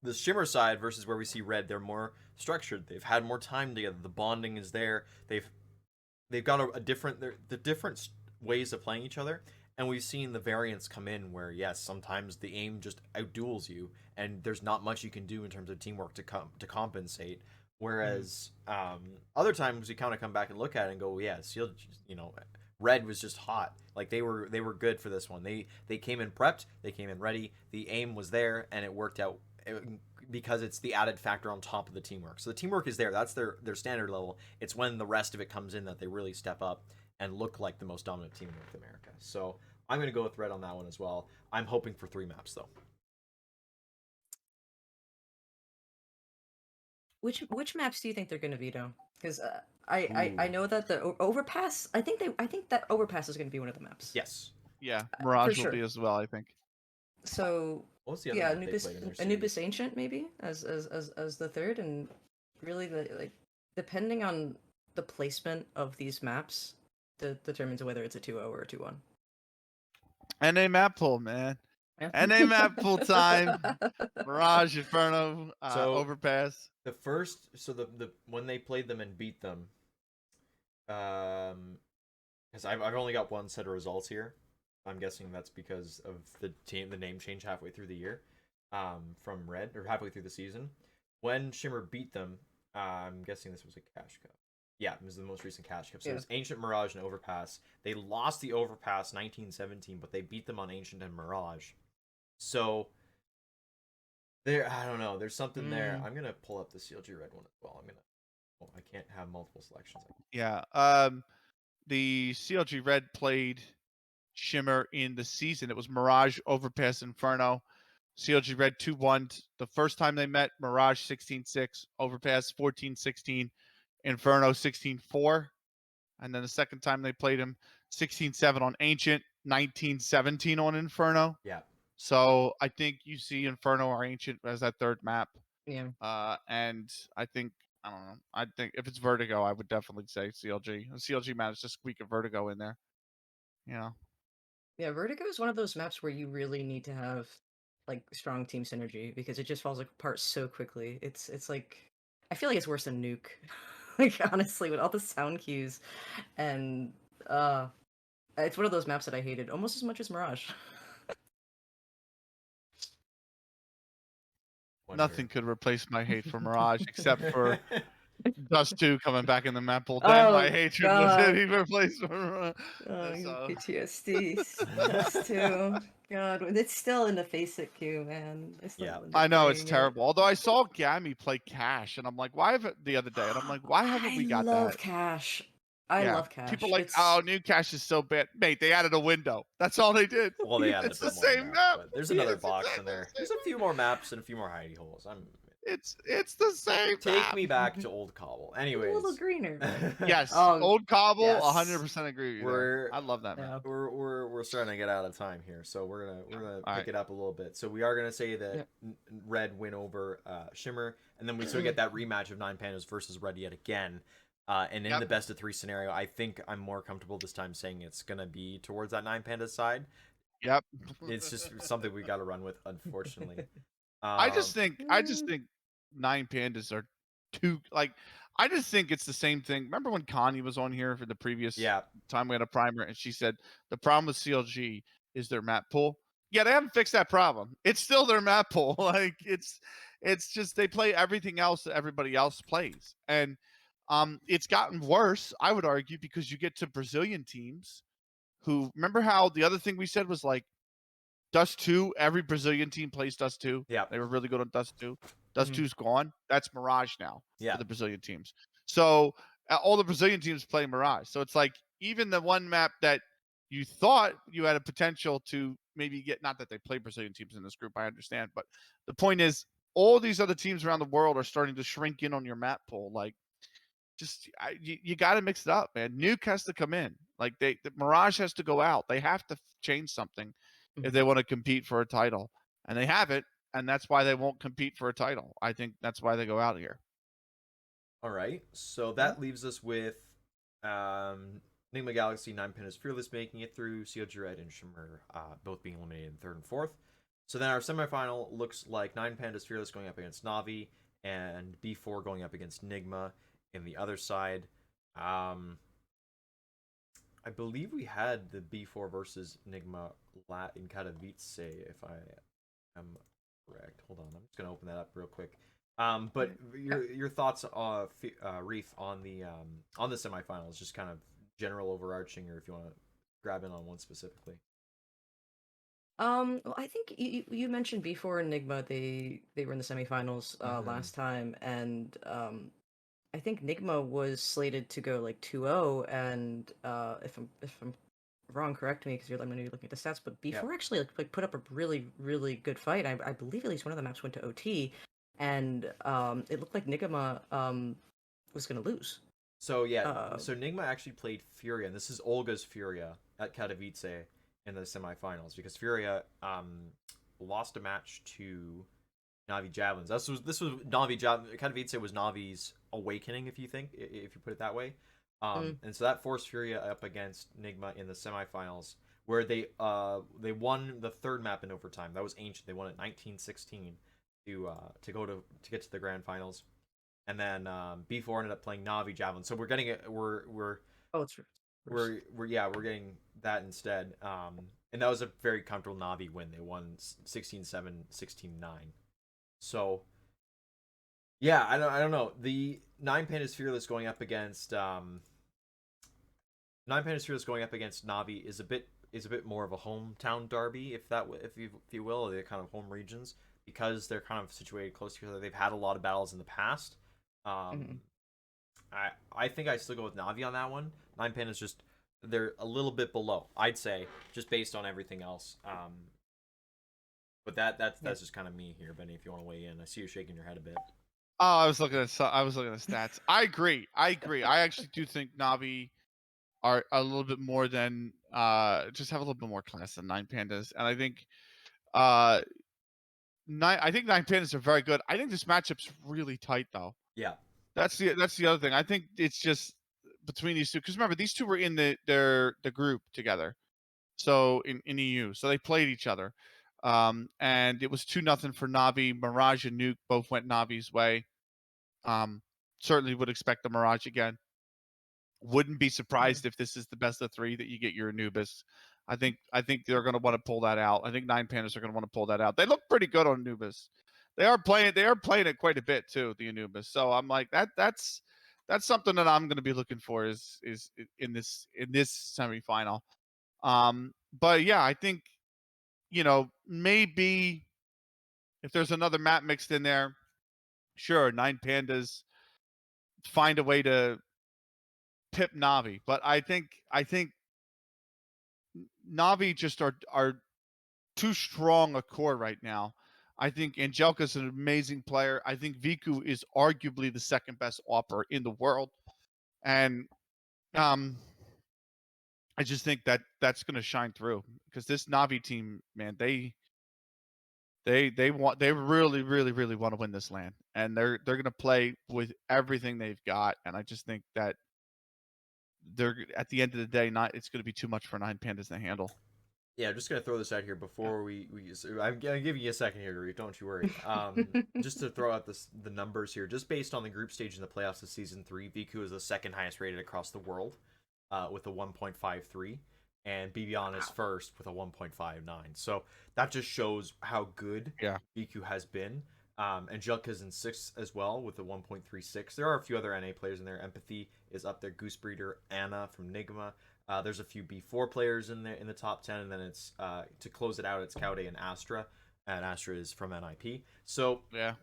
the Shimmer side versus where we see Red, they're more structured. They've had more time together. The bonding is there. They've got a different the different ways of playing each other, and we've seen the variants come in where yes, sometimes the aim just outduels you, and there's not much you can do in terms of teamwork to compensate. Whereas other times we kind of come back and look at it and go, well, yeah, Seal, Red was just hot. Like they were good for this one. They came in prepped, they came in ready. The aim was there, and it worked out because it's the added factor on top of the teamwork. So the teamwork is there. That's their standard level. It's when the rest of it comes in that they really step up and look like the most dominant team in North America. So I'm going to go with Red on that one as well. I'm hoping for 3 maps though. Which maps do you think they're going to veto? Because I know that the overpass. I think that overpass is going to be one of the maps. Yes. Yeah, Mirage sure. will be as well, I think. So What's the other yeah, map they played in their Anubis series? Ancient maybe as the third, and really depending on the placement of these maps determines whether it's a 2-0 or a 2-1. NA map pool, man. Yeah. NA map pool time. Mirage, Inferno, So- Overpass. The first, so the when they played them and beat them, because I've only got one set of results here. I'm guessing that's because of the name change halfway through the year, from Red, or halfway through the season. When Shimmer beat them, I'm guessing this was a Cash Cup. Yeah, it was the most recent Cash Cup. So it was Ancient, Mirage, and Overpass. They lost the Overpass 1917, but they beat them on Ancient and Mirage. So there, I don't know. There's something there. I'm gonna pull up the CLG Red one as well. I can't have multiple selections. Yeah. The CLG Red played Shimmer in the season. It was Mirage, Overpass, Inferno. CLG Red 2-1 the first time they met. Mirage 16-6, Overpass 14-16, Inferno 16-4. And then the second time they played him 16-7 on Ancient, 19-17 on Inferno. Yeah. So I think you see Inferno or Ancient as that third map. Yeah. And I think, I don't know. I think if it's Vertigo, I would definitely say CLG. The CLG managed to squeak a Vertigo in there. You know. Yeah, Vertigo is one of those maps where you really need to have like strong team synergy because it just falls apart so quickly. It's like I feel like it's worse than Nuke. Like honestly, with all the sound cues and it's one of those maps that I hated almost as much as Mirage. Nothing could replace my hate for Mirage except for Dust 2 coming back in the map pool. Then my hatred was any replacement. PTSD. Dust 2. God, it's still in the face it queue, man. Yeah. I know it's terrible. Although I saw Gammy play Cash, and I'm like, why have it the other day? And I'm like, why haven't we got that? I love Cash. I love Cash. People like, oh, new Cash is so bad. Mate, they added a window. That's all they did. Well, they added it's the more same map. But there's another box in there. There's a few more maps and a few more hidey holes. It's the same. Take me back to Old Cobble. Anyways, a little greener. Yes, Old Cobble. 100% agree with you. I love that map. We're starting to get out of time here, so we're gonna pick it up a little bit. So we are gonna say that Red win over Shimmer, and then we sort of get that rematch of 9 Pandas versus Red yet again. And in the best of 3 scenario, I think I'm more comfortable this time saying it's gonna be towards that 9 Pandas side. Yep. It's just something we got to run with, unfortunately. I just think 9 Pandas are too like. I just think it's the same thing. Remember when Connie was on here for the previous time we had a primer, and she said the problem with CLG is their map pool. Yeah, they haven't fixed that problem. It's still their map pool. Like it's just they play everything else that everybody else plays, and it's gotten worse. I would argue because you get to Brazilian teams who remember how the other thing we said was like Dust 2. Every Brazilian team plays Dust 2. Yeah, they were really good on Dust 2. Dust 2's gone. That's Mirage now for the Brazilian teams. So all the Brazilian teams play Mirage. So it's like even the one map that you thought you had a potential to maybe get, not that they play Brazilian teams in this group, I understand, but the point is all these other teams around the world are starting to shrink in on your map pool. Like just you got to mix it up, man. Nuke has to come in. Like the Mirage has to go out. They have to change something if they want to compete for a title, and they haven't. And that's why they won't compete for a title. I think that's why they go out here. All right. So that leaves us with Enigma Galaxy, 9 Pandas Fearless making it through, CLG Red and Shimmer both being eliminated in 3rd and 4th. So then our semifinal looks like Nine Pandas Fearless going up against Navi, and B4 going up against Nigma in the other side. I believe we had the B4 versus Nigma in Katowice, if I am correct. Hold on, I'm just gonna open that up real quick. But your thoughts, Reef, on the semifinals, just kind of general overarching, or if you want to grab in on one specifically. Well, I think you mentioned before Enigma, they were in the semifinals last time, and I think Nigma was slated to go like 2-0, and if I'm wrong, correct me because you're looking at the stats. But Yeah. before actually like put up a really good fight. I believe at least one of the maps went to OT, and it looked like Nigma was gonna lose. So yeah, so Nigma actually played Furia, and this is Olga's Furia at Katowice in the semifinals because Furia lost a match to Navi Javelins. This was Navi Javelins. Katowice was Navi's awakening, if you put it that way. And so that forced Furia up against Nigma in the semifinals, where they won the third map in overtime. That was Ancient. They won it 19-16 to get to the grand finals. And then B4 ended up playing Navi Javelin. So we're getting it. Oh, it's we're getting that instead. And that was a very comfortable Navi win. They won 16-7, 16-9. So yeah, I don't know. The Nine Pandas Fearless going up against Navi is a bit more of a hometown derby, if you will, they're kind of home regions because they're kind of situated close together. They've had a lot of battles in the past. I think I still go with Navi on that one. Nine Pandas just they're a little bit below, I'd say, just based on everything else. But that's just kind of me here, Benny. If you want to weigh in, I see you shaking your head a bit. Oh, I was looking at stats. I agree. I actually do think Navi are a little bit more than just have a little bit more class than Nine Pandas, and I think Nine Pandas are very good. I think this matchup's really tight though. Yeah. That's the other thing. I think it's just between these two because remember these two were in the group together, so in EU, so they played each other, and it was 2-0 for Navi. Mirage and Nuke both went Navi's way. Certainly would expect the Mirage again. Wouldn't be surprised if this is the best of three that you get your Anubis. I think they're going to want to pull that out. I think Nine Pandas are going to want to pull that out. They look pretty good on Anubis. They are playing it quite a bit too, the Anubis. So I'm like that's something that I'm going to be looking for is in this semifinal. But yeah, I think maybe if there's another map mixed in there, sure, Nine Pandas find a way to pip Navi, but I think Navi just are too strong a core right now. I think Angelica's an amazing player. I think Viku is arguably the second best AWPer in the world, and I just think that's going to shine through because this Navi team, man, they really want to win this land, and they're going to play with everything they've got, and I just think that they're at the end of the day, it's going to be too much for Nine Pandas to handle. Yeah, I'm just gonna throw this out here before I'm giving you a second here, Reef. Don't you worry. Just to throw out the numbers here, just based on the group stage in the playoffs of season 3, Viku is the second highest rated across the world, with a 1.53, and Bibian is first with a 1.59. So that just shows how good Viku has been. Angelica's in 6th as well with a 1.36. There are a few other NA players in there. Empathy is up there. Goosebreeder, Anna from Nigma. There's a few B4 players in there in the top 10, and then it's to close it out, it's Kaude and Astra is from NIP. So yeah,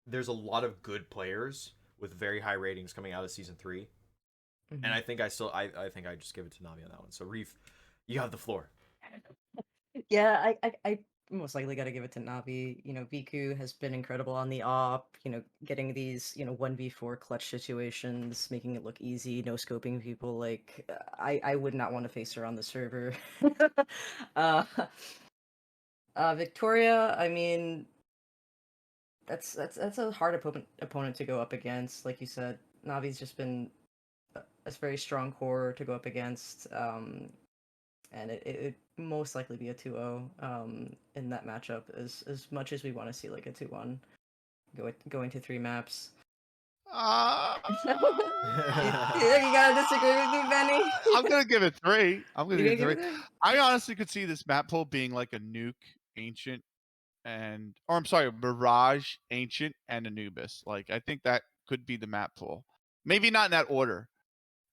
there's a lot of good players with very high ratings coming out of season 3, and I think I just give it to Navi on that one. So Reef, you have the floor. Yeah, I most likely got to give it to Navi. Viku has been incredible on the op. Getting these 1v4 clutch situations, making it look easy, no scoping people. Like I would not want to face her on the server. Victoria, I mean, that's a hard opponent to go up against. Like you said, Navi's just been a very strong core to go up against. and it would most likely be a 2-0 in that matchup. As much as we want to see like a 2-1 going to 3 maps. You gotta disagree with me, Benny. I'm gonna give it 3. I'm gonna You're give it gonna 3. give it 3? I honestly could see this map pool being like a Nuke, Ancient, or I'm sorry, Mirage, Ancient, and Anubis. Like I think that could be the map pool. Maybe not in that order,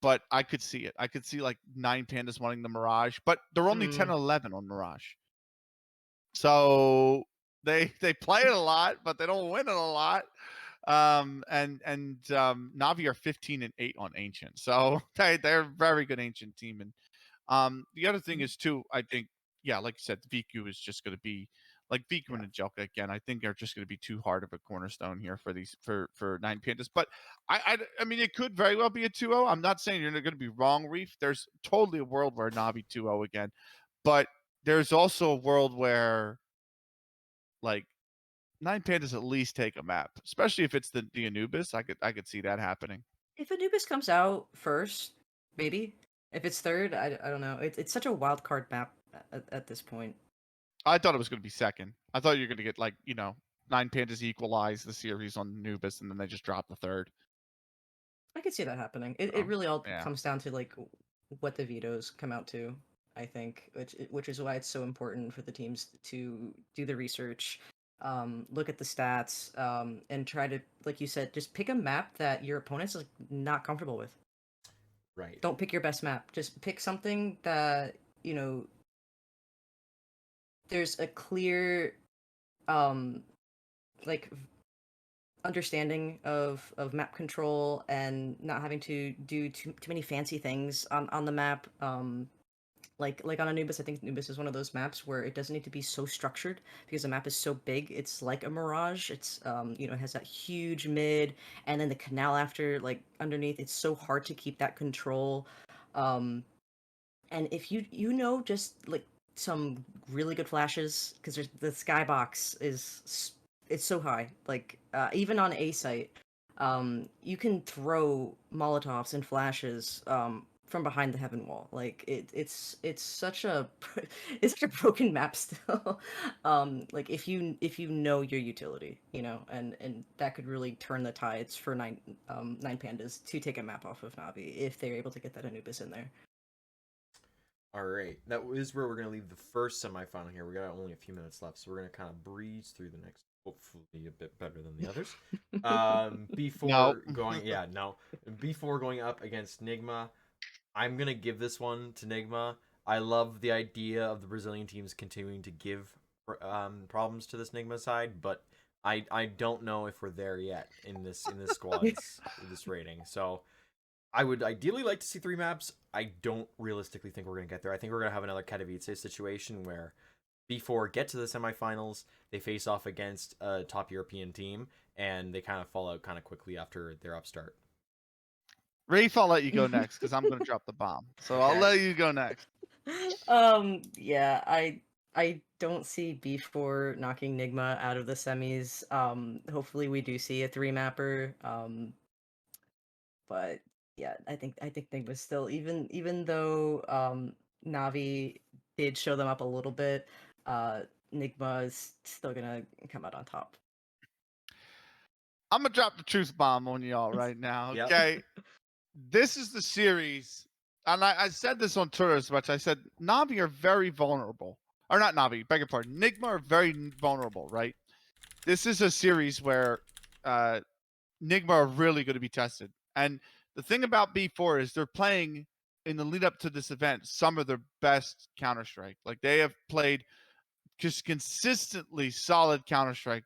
but I could see it. I could see like 9 Pandas wanting the Mirage, but they're only 10 and 11 on Mirage. So they play it a lot, but they don't win it a lot. And Navi are 15 and 8 on Ancient. So they're a very good Ancient team. And the other thing is too, I think, yeah, like you said, VQ is just going to be like VQ and Angelka again. I think they're just going to be too hard of a cornerstone here for these for 9 Pandas. But I mean, it could very well be a 2-0. I'm not saying you're going to be wrong, Reef. There's totally a world where Navi 2-0 again, but there's also a world where like 9 Pandas at least take a map, especially if it's the Anubis. I could see that happening. If Anubis comes out first, maybe. If it's third, I don't know. It's such a wild card map at this point. I thought it was going to be second. I thought you were going to get 9 Pandas equalize the series on Anubis, and then they just drop the third. I could see that happening. It really all comes down to like what the vetoes come out to. I think, which is why it's so important for the teams to do the research, look at the stats, and try to, like you said, just pick a map that your opponent's like not comfortable with. Right. Don't pick your best map. Just pick something that there's a clear, like understanding of map control and not having to do too many fancy things on the map. Like on Anubis, I think Anubis is one of those maps where it doesn't need to be so structured because the map is so big. It's like a Mirage. It's it has that huge mid and then the canal after, like underneath. It's so hard to keep that control. And if you just like some really good flashes, because the skybox it's so high. Like even on A site, you can throw Molotovs and flashes from behind the heaven wall. Like it's such a it's such a broken map still. Like if you know your utility, and that could really turn the tides for 9 Pandas to take a map off of Navi if they're able to get that Anubis in there. All right, that is where we're going to leave the first semifinal here. We got only a few minutes left, so we're going to kind of breeze through the next, hopefully a bit better than the others. Before going up against Nigma, I'm going to give this one to Nigma. I love the idea of the Brazilian teams continuing to give problems to this Nigma side, but I don't know if we're there yet in this squad's this rating. So I would ideally like to see 3 maps. I don't realistically think we're going to get there. I think we're going to have another Katowice situation where B4 get to the semifinals, they face off against a top European team, and they kind of fall out kind of quickly after their upstart. Reef, I'll let you go next because I'm going to drop the bomb. So I'll let you go next. Yeah, I don't see B4 knocking Nigma out of the semis. Hopefully we do see a 3-mapper. But yeah, I think Nigma's still, even though Navi did show them up a little bit, Nigma is still gonna come out on top. I'm gonna drop the truth bomb on y'all right now. Yep. Okay, this is the series, and I said this on Twitter as much. I said Navi are very vulnerable, or not Navi. Beg your pardon. Nigma are very vulnerable, right? This is a series where Nigma are really going to be tested, and the thing about B4 is they're playing in the lead up to this event some of their best Counter-Strike. Like they have played just consistently solid Counter-Strike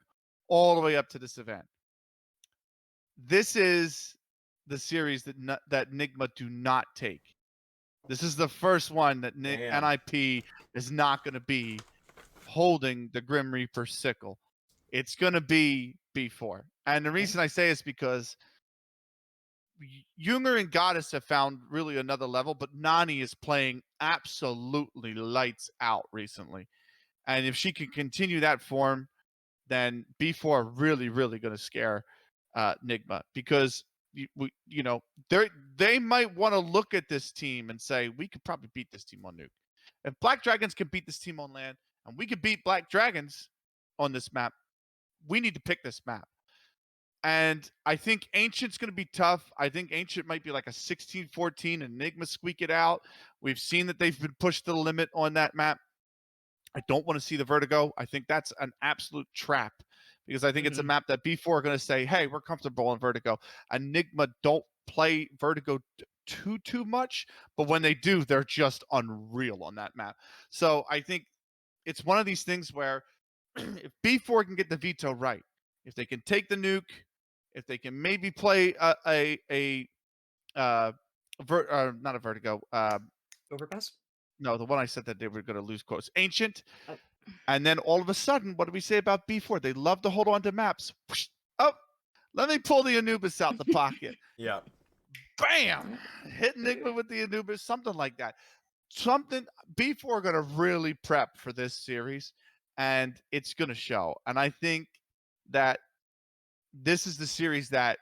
all the way up to this event. This is the series that Nigma do not take. This is the first one that NIP is not going to be holding the Grim Reaper sickle. It's going to be B4. And the reason I say is because Junger and Goddess have found really another level, but Nani is playing absolutely lights out recently. And if she can continue that form, then B4 are really, really going to scare Nigma, because they might want to look at this team and say we could probably beat this team on Nuke. If Black Dragons can beat this team on land, and we can beat Black Dragons on this map, we need to pick this map. And I think Ancient's going to be tough. I think Ancient might be like a 16-14, Enigma squeak it out. We've seen that they've been pushed to the limit on that map. I don't want to see the Vertigo. I think that's an absolute trap because I think it's a map that B4 are going to say, hey, we're comfortable in Vertigo. Enigma don't play Vertigo too much, but when they do, they're just unreal on that map. So I think it's one of these things where if B4 can get the veto right, if they can take the nuke, if they can maybe play not a Vertigo, Overpass. no, the one I said that they were going to lose quotes, Ancient. Oh. And then all of a sudden, what do we say about B4? They love to hold on to maps. Oh, let me pull the Anubis out the pocket. Yeah. Bam! Hit Enigma with the Anubis, something like that. Something B4 are going to really prep for this series, and it's going to show. And I think that this is the series that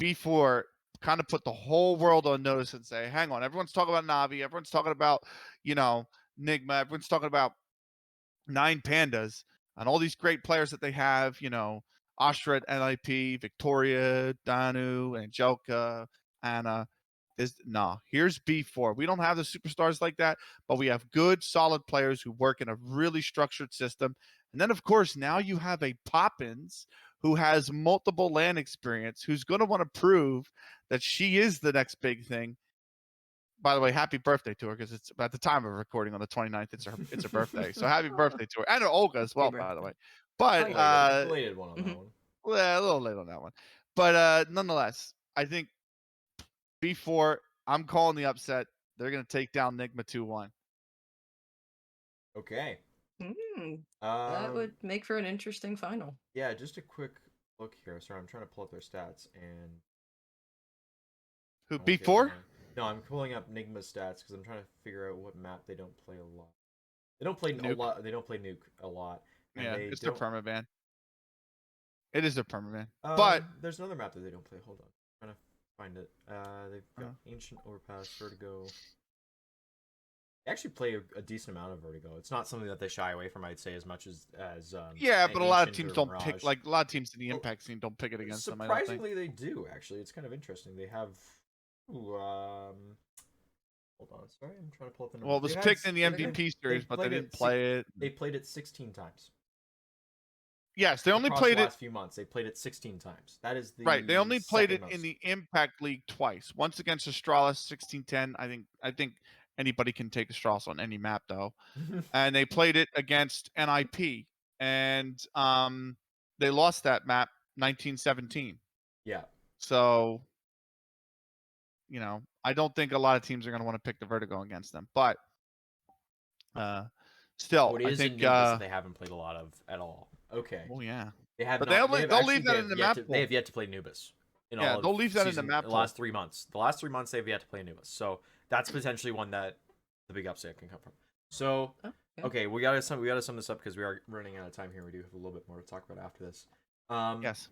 B4 kind of put the whole world on notice and say, hang on, everyone's talking about Navi, everyone's talking about, Nigma, everyone's talking about Nine Pandas and all these great players that they have, Ashra at NIP, Victoria, Danu, Angelica, Anna. Here's B4. We don't have the superstars like that, but we have good, solid players who work in a really structured system. And then, of course, now you have a Poppins who has multiple LAN experience, who's going to want to prove that she is the next big thing. By the way, happy birthday to her because it's at the time of recording on the 29th. It's her birthday, so happy birthday to her and Olga as well, by the way. But belated one on that one. Well, a little late on that one, but nonetheless, I think B4. I'm calling the upset. They're going to take down Nigma 2-1. Okay. That would make for an interesting final. Yeah, just a quick look here. Sorry, I'm trying to pull up their stats and. Who B4? No, I'm pulling up Nigma's stats because I'm trying to figure out what map they don't play a lot. They don't play Nuke. a lot. They don't play Nuke a lot. Yeah, it's their permaban. It is their permaban. But there's another map that they don't play. Hold on, I'm trying to find it. They've got Ancient, Overpass, Vertigo. They actually play a decent amount of Vertigo. It's not something that they shy away from, I'd say, as much as yeah, but a lot of teams don't Mirage. pick, like a lot of teams in the impact scene don't pick it against them. Surprisingly, they do actually. It's kind of interesting. They have. Hold on, sorry, I'm trying to pull up the numbers. Well, it was picked in the MVP series, but they didn't play it. They played it 16 times. Yes, they only played the it last few months. They played it 16 times. That is the right. They only played it most. in the Impact League twice. Once against Astralis, 16-10. I think anybody can take Astralis on any map though. And they played it against NIP, and they lost that map 19-17. Yeah. So, I don't think a lot of teams are going to want to pick the Vertigo against them, but still, what is I think that they haven't played a lot of at all. Okay. Oh yeah. They have, but they'll leave that in the map. They have yet to play Anubis. They'll leave that in the map. The last 3 months. The last 3 months they've yet to play Anubis. So that's potentially one that the big upset can come from. So okay, we gotta sum this up because we are running out of time here. We do have a little bit more to talk about after this. Yes.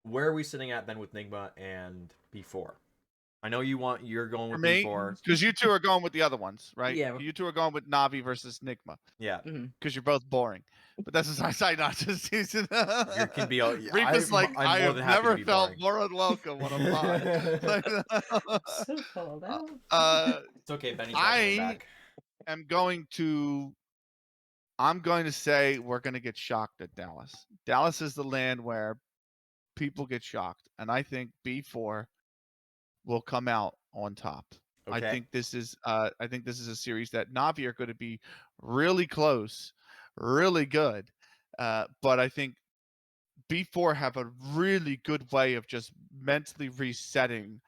Where are we sitting at then with Nigma and B4? I know you're going with B4 because you two are going with the other ones, right? Yeah. You two are going with Navi versus Nigma. Yeah. Because you're both boring. But that's as I say not to season. You can be. Reef is like I have never felt more unwelcome when I'm on. So called out. It's okay, Benny's back. I'm going to say we're going to get shocked at Dallas. Dallas is the land where people get shocked, and I think B4 will come out on top. Okay. I think this is a series that Navi are going to be really close, really good, but I think B4 have a really good way of just mentally resetting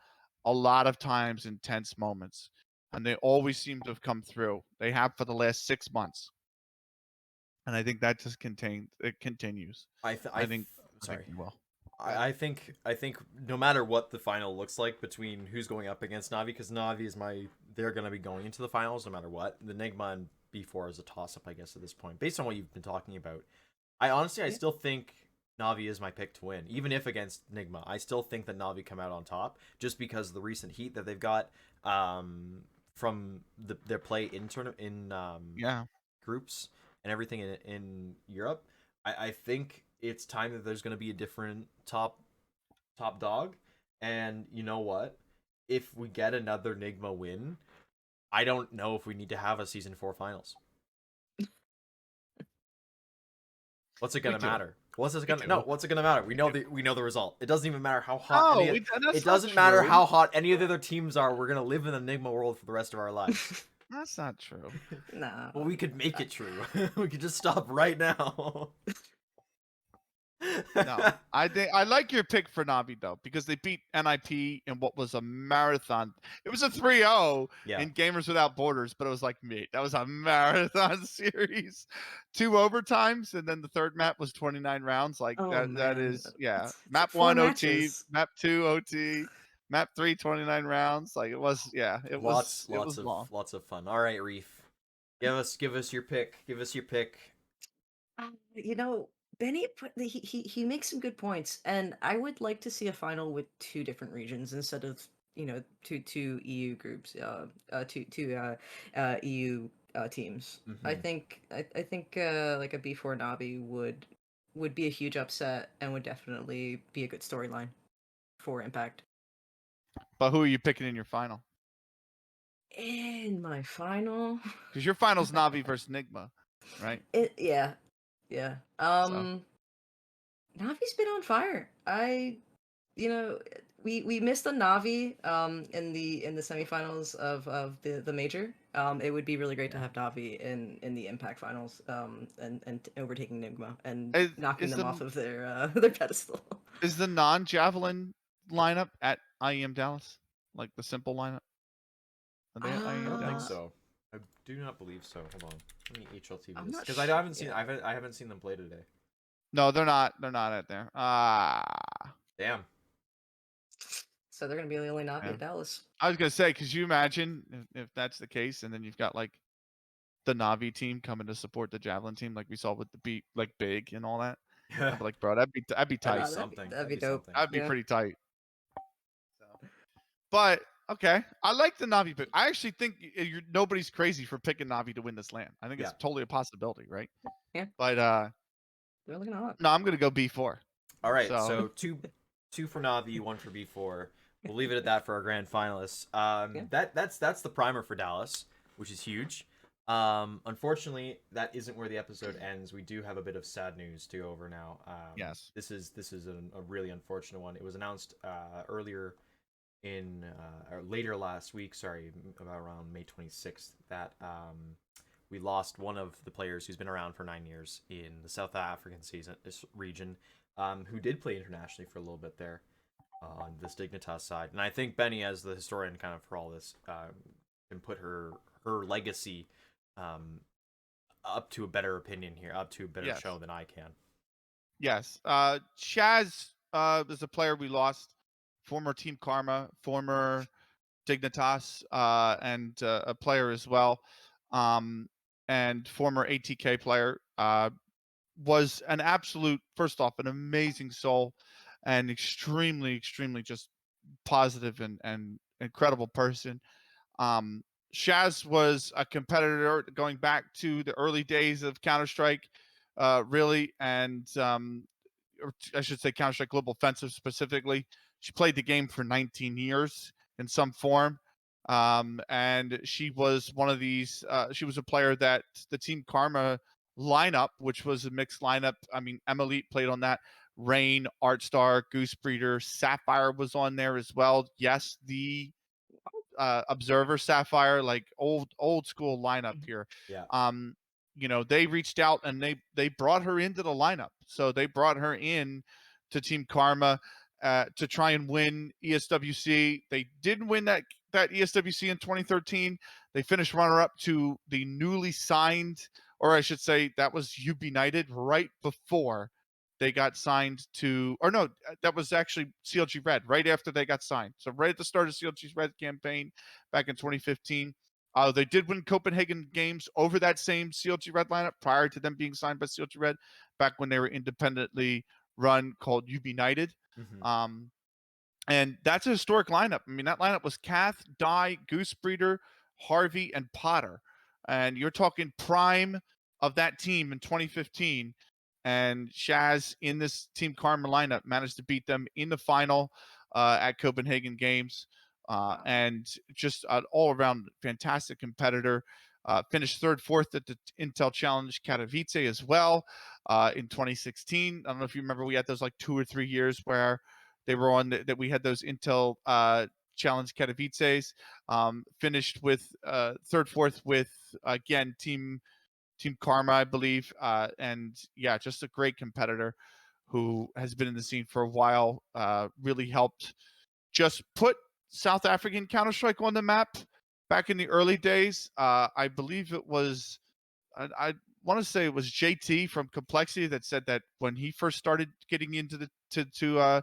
a lot of times in tense moments, and they always seem to have come through. They have for the last 6 months, and I think that just continues. I think well. I think no matter what the final looks like between who's going up against Navi, because Navi is they're going to be going into the finals no matter what. The Nigma and B4 is a toss-up, I guess, at this point, based on what you've been talking about. I still think Navi is my pick to win, even if against Nigma. I still think that Navi come out on top, just because of the recent heat that they've got. from their play in Yeah. groups and everything in Europe, I think it's time that there's going to be a different top dog. And you know what? If we get another Nigma win, I don't know if we need to have a season 4 finals. What's it gonna matter? What's it gonna matter? We know the result. It doesn't even matter how hot. It doesn't matter how hot any of the other teams are. We're gonna live in the Enigma world for the rest of our lives. That's not true. Nah. Well, we could make it true. We could just stop right now. No, I like your pick for Navi though, because they beat NIP in what was a marathon. It was a 3-0 in Gamers Without Borders, but it was like, mate, that was a marathon series. 2 overtimes, and then the third map was 29 rounds. Like that is map 1 OT, map 2 OT, map 3 29 rounds. Like it was lots long. Lots of fun. All right, Reef. Give us your pick. Give us your pick. You know, Benny, he makes some good points, and I would like to see a final with 2 different regions instead of two EU groups, two EU teams. Mm-hmm. I think like a B4 Navi would be a huge upset and would definitely be a good storyline for Impact. But who are you picking in your final? In my final, because your final's Navi versus Nigma, right? Yeah. Navi's been on fire. We missed a Navi in the semifinals of the major. It would be really great to have Navi in the Impact finals and overtaking Nigma and knocking them off of their pedestal. Is the non-javelin lineup at IEM Dallas, like the simple lineup? Are they at IEM I don't think Dallas? so. I do not believe so. Hold on. Let me HLTV this because I haven't seen I haven't seen them play today. No, they're not. They're not at there. Damn. So they're gonna be the only Navi at Dallas. I was gonna say, could you imagine if that's the case, and then you've got like the Navi team coming to support the javelin team, like we saw with the Big and all that. Yeah. I'd be like, bro, that'd be tight. That'd be dope. That'd be pretty tight. So, but okay, I like the Navi pick. I actually think nobody's crazy for picking Navi to win this land. I think it's totally a possibility, right? Yeah. But they're looking hot. No, I'm gonna go B4. All right, so two for Navi, 1 for B4. We'll leave it at that for our grand finalists. That's the primer for Dallas, which is huge. Unfortunately, that isn't where the episode ends. We do have a bit of sad news to go over now. Yes. This is a really unfortunate one. It was announced earlier or later last week, about around May 26th, that we lost one of the players who's been around for 9 years in the South African region, who did play internationally for a little bit there on this Dignitas side. And I think Benny, as the historian kind of for all this, can put her legacy up to a better opinion here, up to a better show than I can. Yes. Shazz is a player we lost, former Team Karma, former Dignitas, and a player as well, and former ATK player. Was an absolute, first off, an amazing soul, and extremely just positive and incredible person. Shazz was a competitor going back to the early days of Counter-Strike, really, and or I should say Counter-Strike Global Offensive specifically. She played the game for 19 years in some form, and she was one of these. She was a player that the Team Karma lineup, which was a mixed lineup. I mean, Emily played on that. Rain, Artstar, Goose Breeder, Sapphire was on there as well. Yes, the Observer Sapphire, like old school lineup here. Yeah. They reached out and they brought her into the lineup. So they brought her in to Team Karma to try and win ESWC. They didn't win that ESWC in 2013. They finished runner-up to the newly signed, or I should say that was United right before they got signed to, or no, that was actually CLG Red right after they got signed. So right at the start of CLG Red campaign back in 2015. They did win Copenhagen games over that same CLG Red lineup prior to them being signed by CLG Red back when they were independently run, called United. And that's a historic lineup. I mean, that lineup was Kath, Dye, Goose Breeder, Harvey, and Potter. And you're talking prime of that team in 2015. And Shazz in this Team Karma lineup managed to beat them in the final at Copenhagen Games. And just an all-around fantastic competitor. Finished third, fourth at the Intel Challenge Katowice as well in 2016. I don't know if you remember, we had those like 2 or 3 years where they were on that we had those Intel Challenge Katowices. Finished with third, fourth with again Team Karma, I believe, and yeah, just a great competitor who has been in the scene for a while. Really helped just put South African Counter-Strike on the map back in the early days. I believe it was, I want to say it was JT from Complexity that said that when he first started getting into the to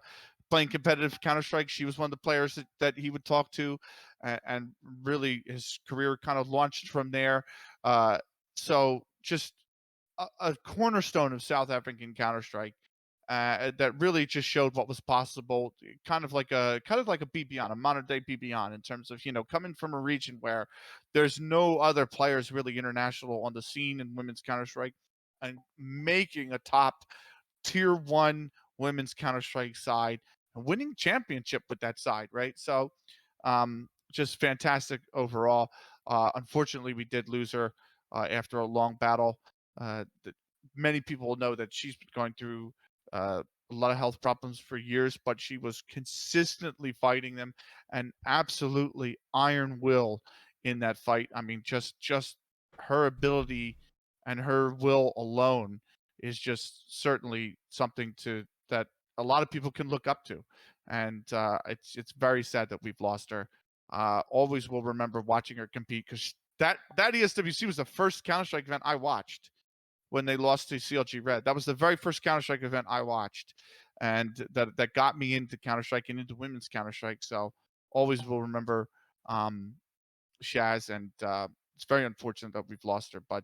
playing competitive Counter-Strike, she was one of the players that he would talk to, and really his career kind of launched from there. So just a cornerstone of South African Counter-Strike. That really just showed what was possible, kind of like a BBon, a modern day BBon, in terms of coming from a region where there's no other players really international on the scene in women's Counter Strike, and making a top tier 1 women's Counter Strike side and winning championship with that side, right? So, just fantastic overall. Unfortunately, we did lose her after a long battle. Many people know that she's been going through a lot of health problems for years, but she was consistently fighting them and absolutely iron will in that fight. I mean, just her ability and her will alone is just certainly something that a lot of people can look up to, and it's very sad that we've lost her. Always will remember watching her compete, because that ESWC was the first Counter Strike event I watched when they lost to CLG Red. That was the very first Counter Strike event I watched, and that got me into Counter Strike and into women's Counter Strike. So always will remember Shazz, and it's very unfortunate that we've lost her. But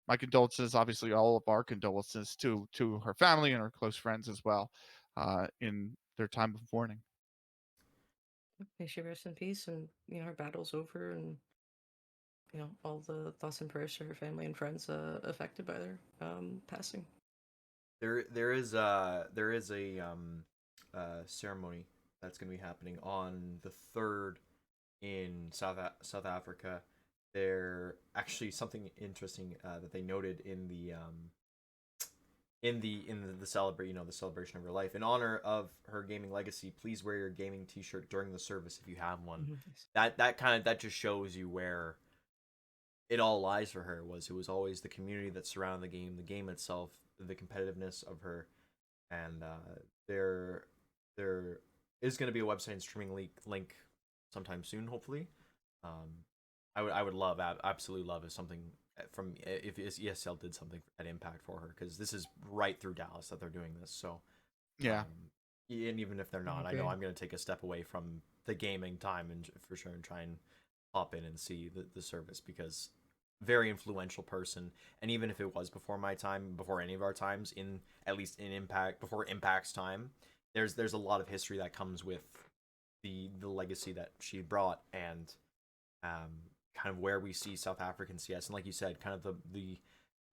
my condolences, obviously all of our condolences to her family and her close friends as well in their time of mourning. May she rest in peace, and her battle's over, and all the thoughts and prayers to her family and friends affected by their passing. There is a ceremony that's going to be happening on the 3rd in South Africa. There actually something interesting that they noted in the the celebration of her life. In honor of her gaming legacy, please wear your gaming T-shirt during the service if you have one. Mm-hmm. That just shows you where it all lies for her. It was always the community that surrounded the game itself, the competitiveness of her, and there is going to be a website and streaming link sometime soon, hopefully. I would love, absolutely love, if something from if ESL did something at Impact for her, because this is right through Dallas that they're doing this. So yeah, and even if they're not, I know I'm going to take a step away from the gaming time and for sure and try and pop in and see the service, because very influential person. And even if it was before my time, before any of our times, in at least in Impact, before Impact's time, there's a lot of history that comes with the legacy that she brought, and kind of where we see South African CS. And like you said, kind of the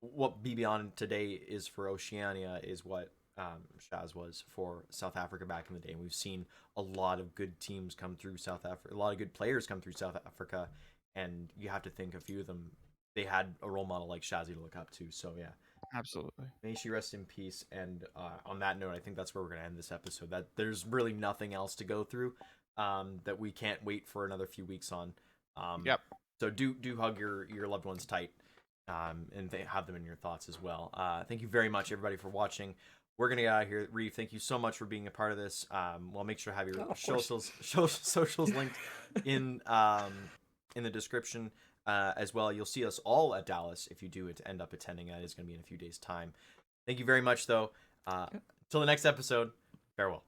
what BBon today is for Oceania is what Shazz was for South Africa back in the day. And we've seen a lot of good teams come through South Africa, a lot of good players come through South Africa, and you have to think a few of them, they had a role model like Shazzy to look up to. So yeah, absolutely. may she rest in peace. And on that note, I think that's where we're gonna end this episode. That there's really nothing else to go through. That we can't wait for another few weeks on. Yep. So do hug your loved ones tight, and have them in your thoughts as well. Thank you very much, everybody, for watching. We're gonna get out of here. Reef, thank you so much for being a part of this. We'll make sure to have your socials linked in the description as well. You'll see us all at Dallas if you do end up attending. That is going to be in a few days' time. Thank you very much, though. Till the next episode, farewell.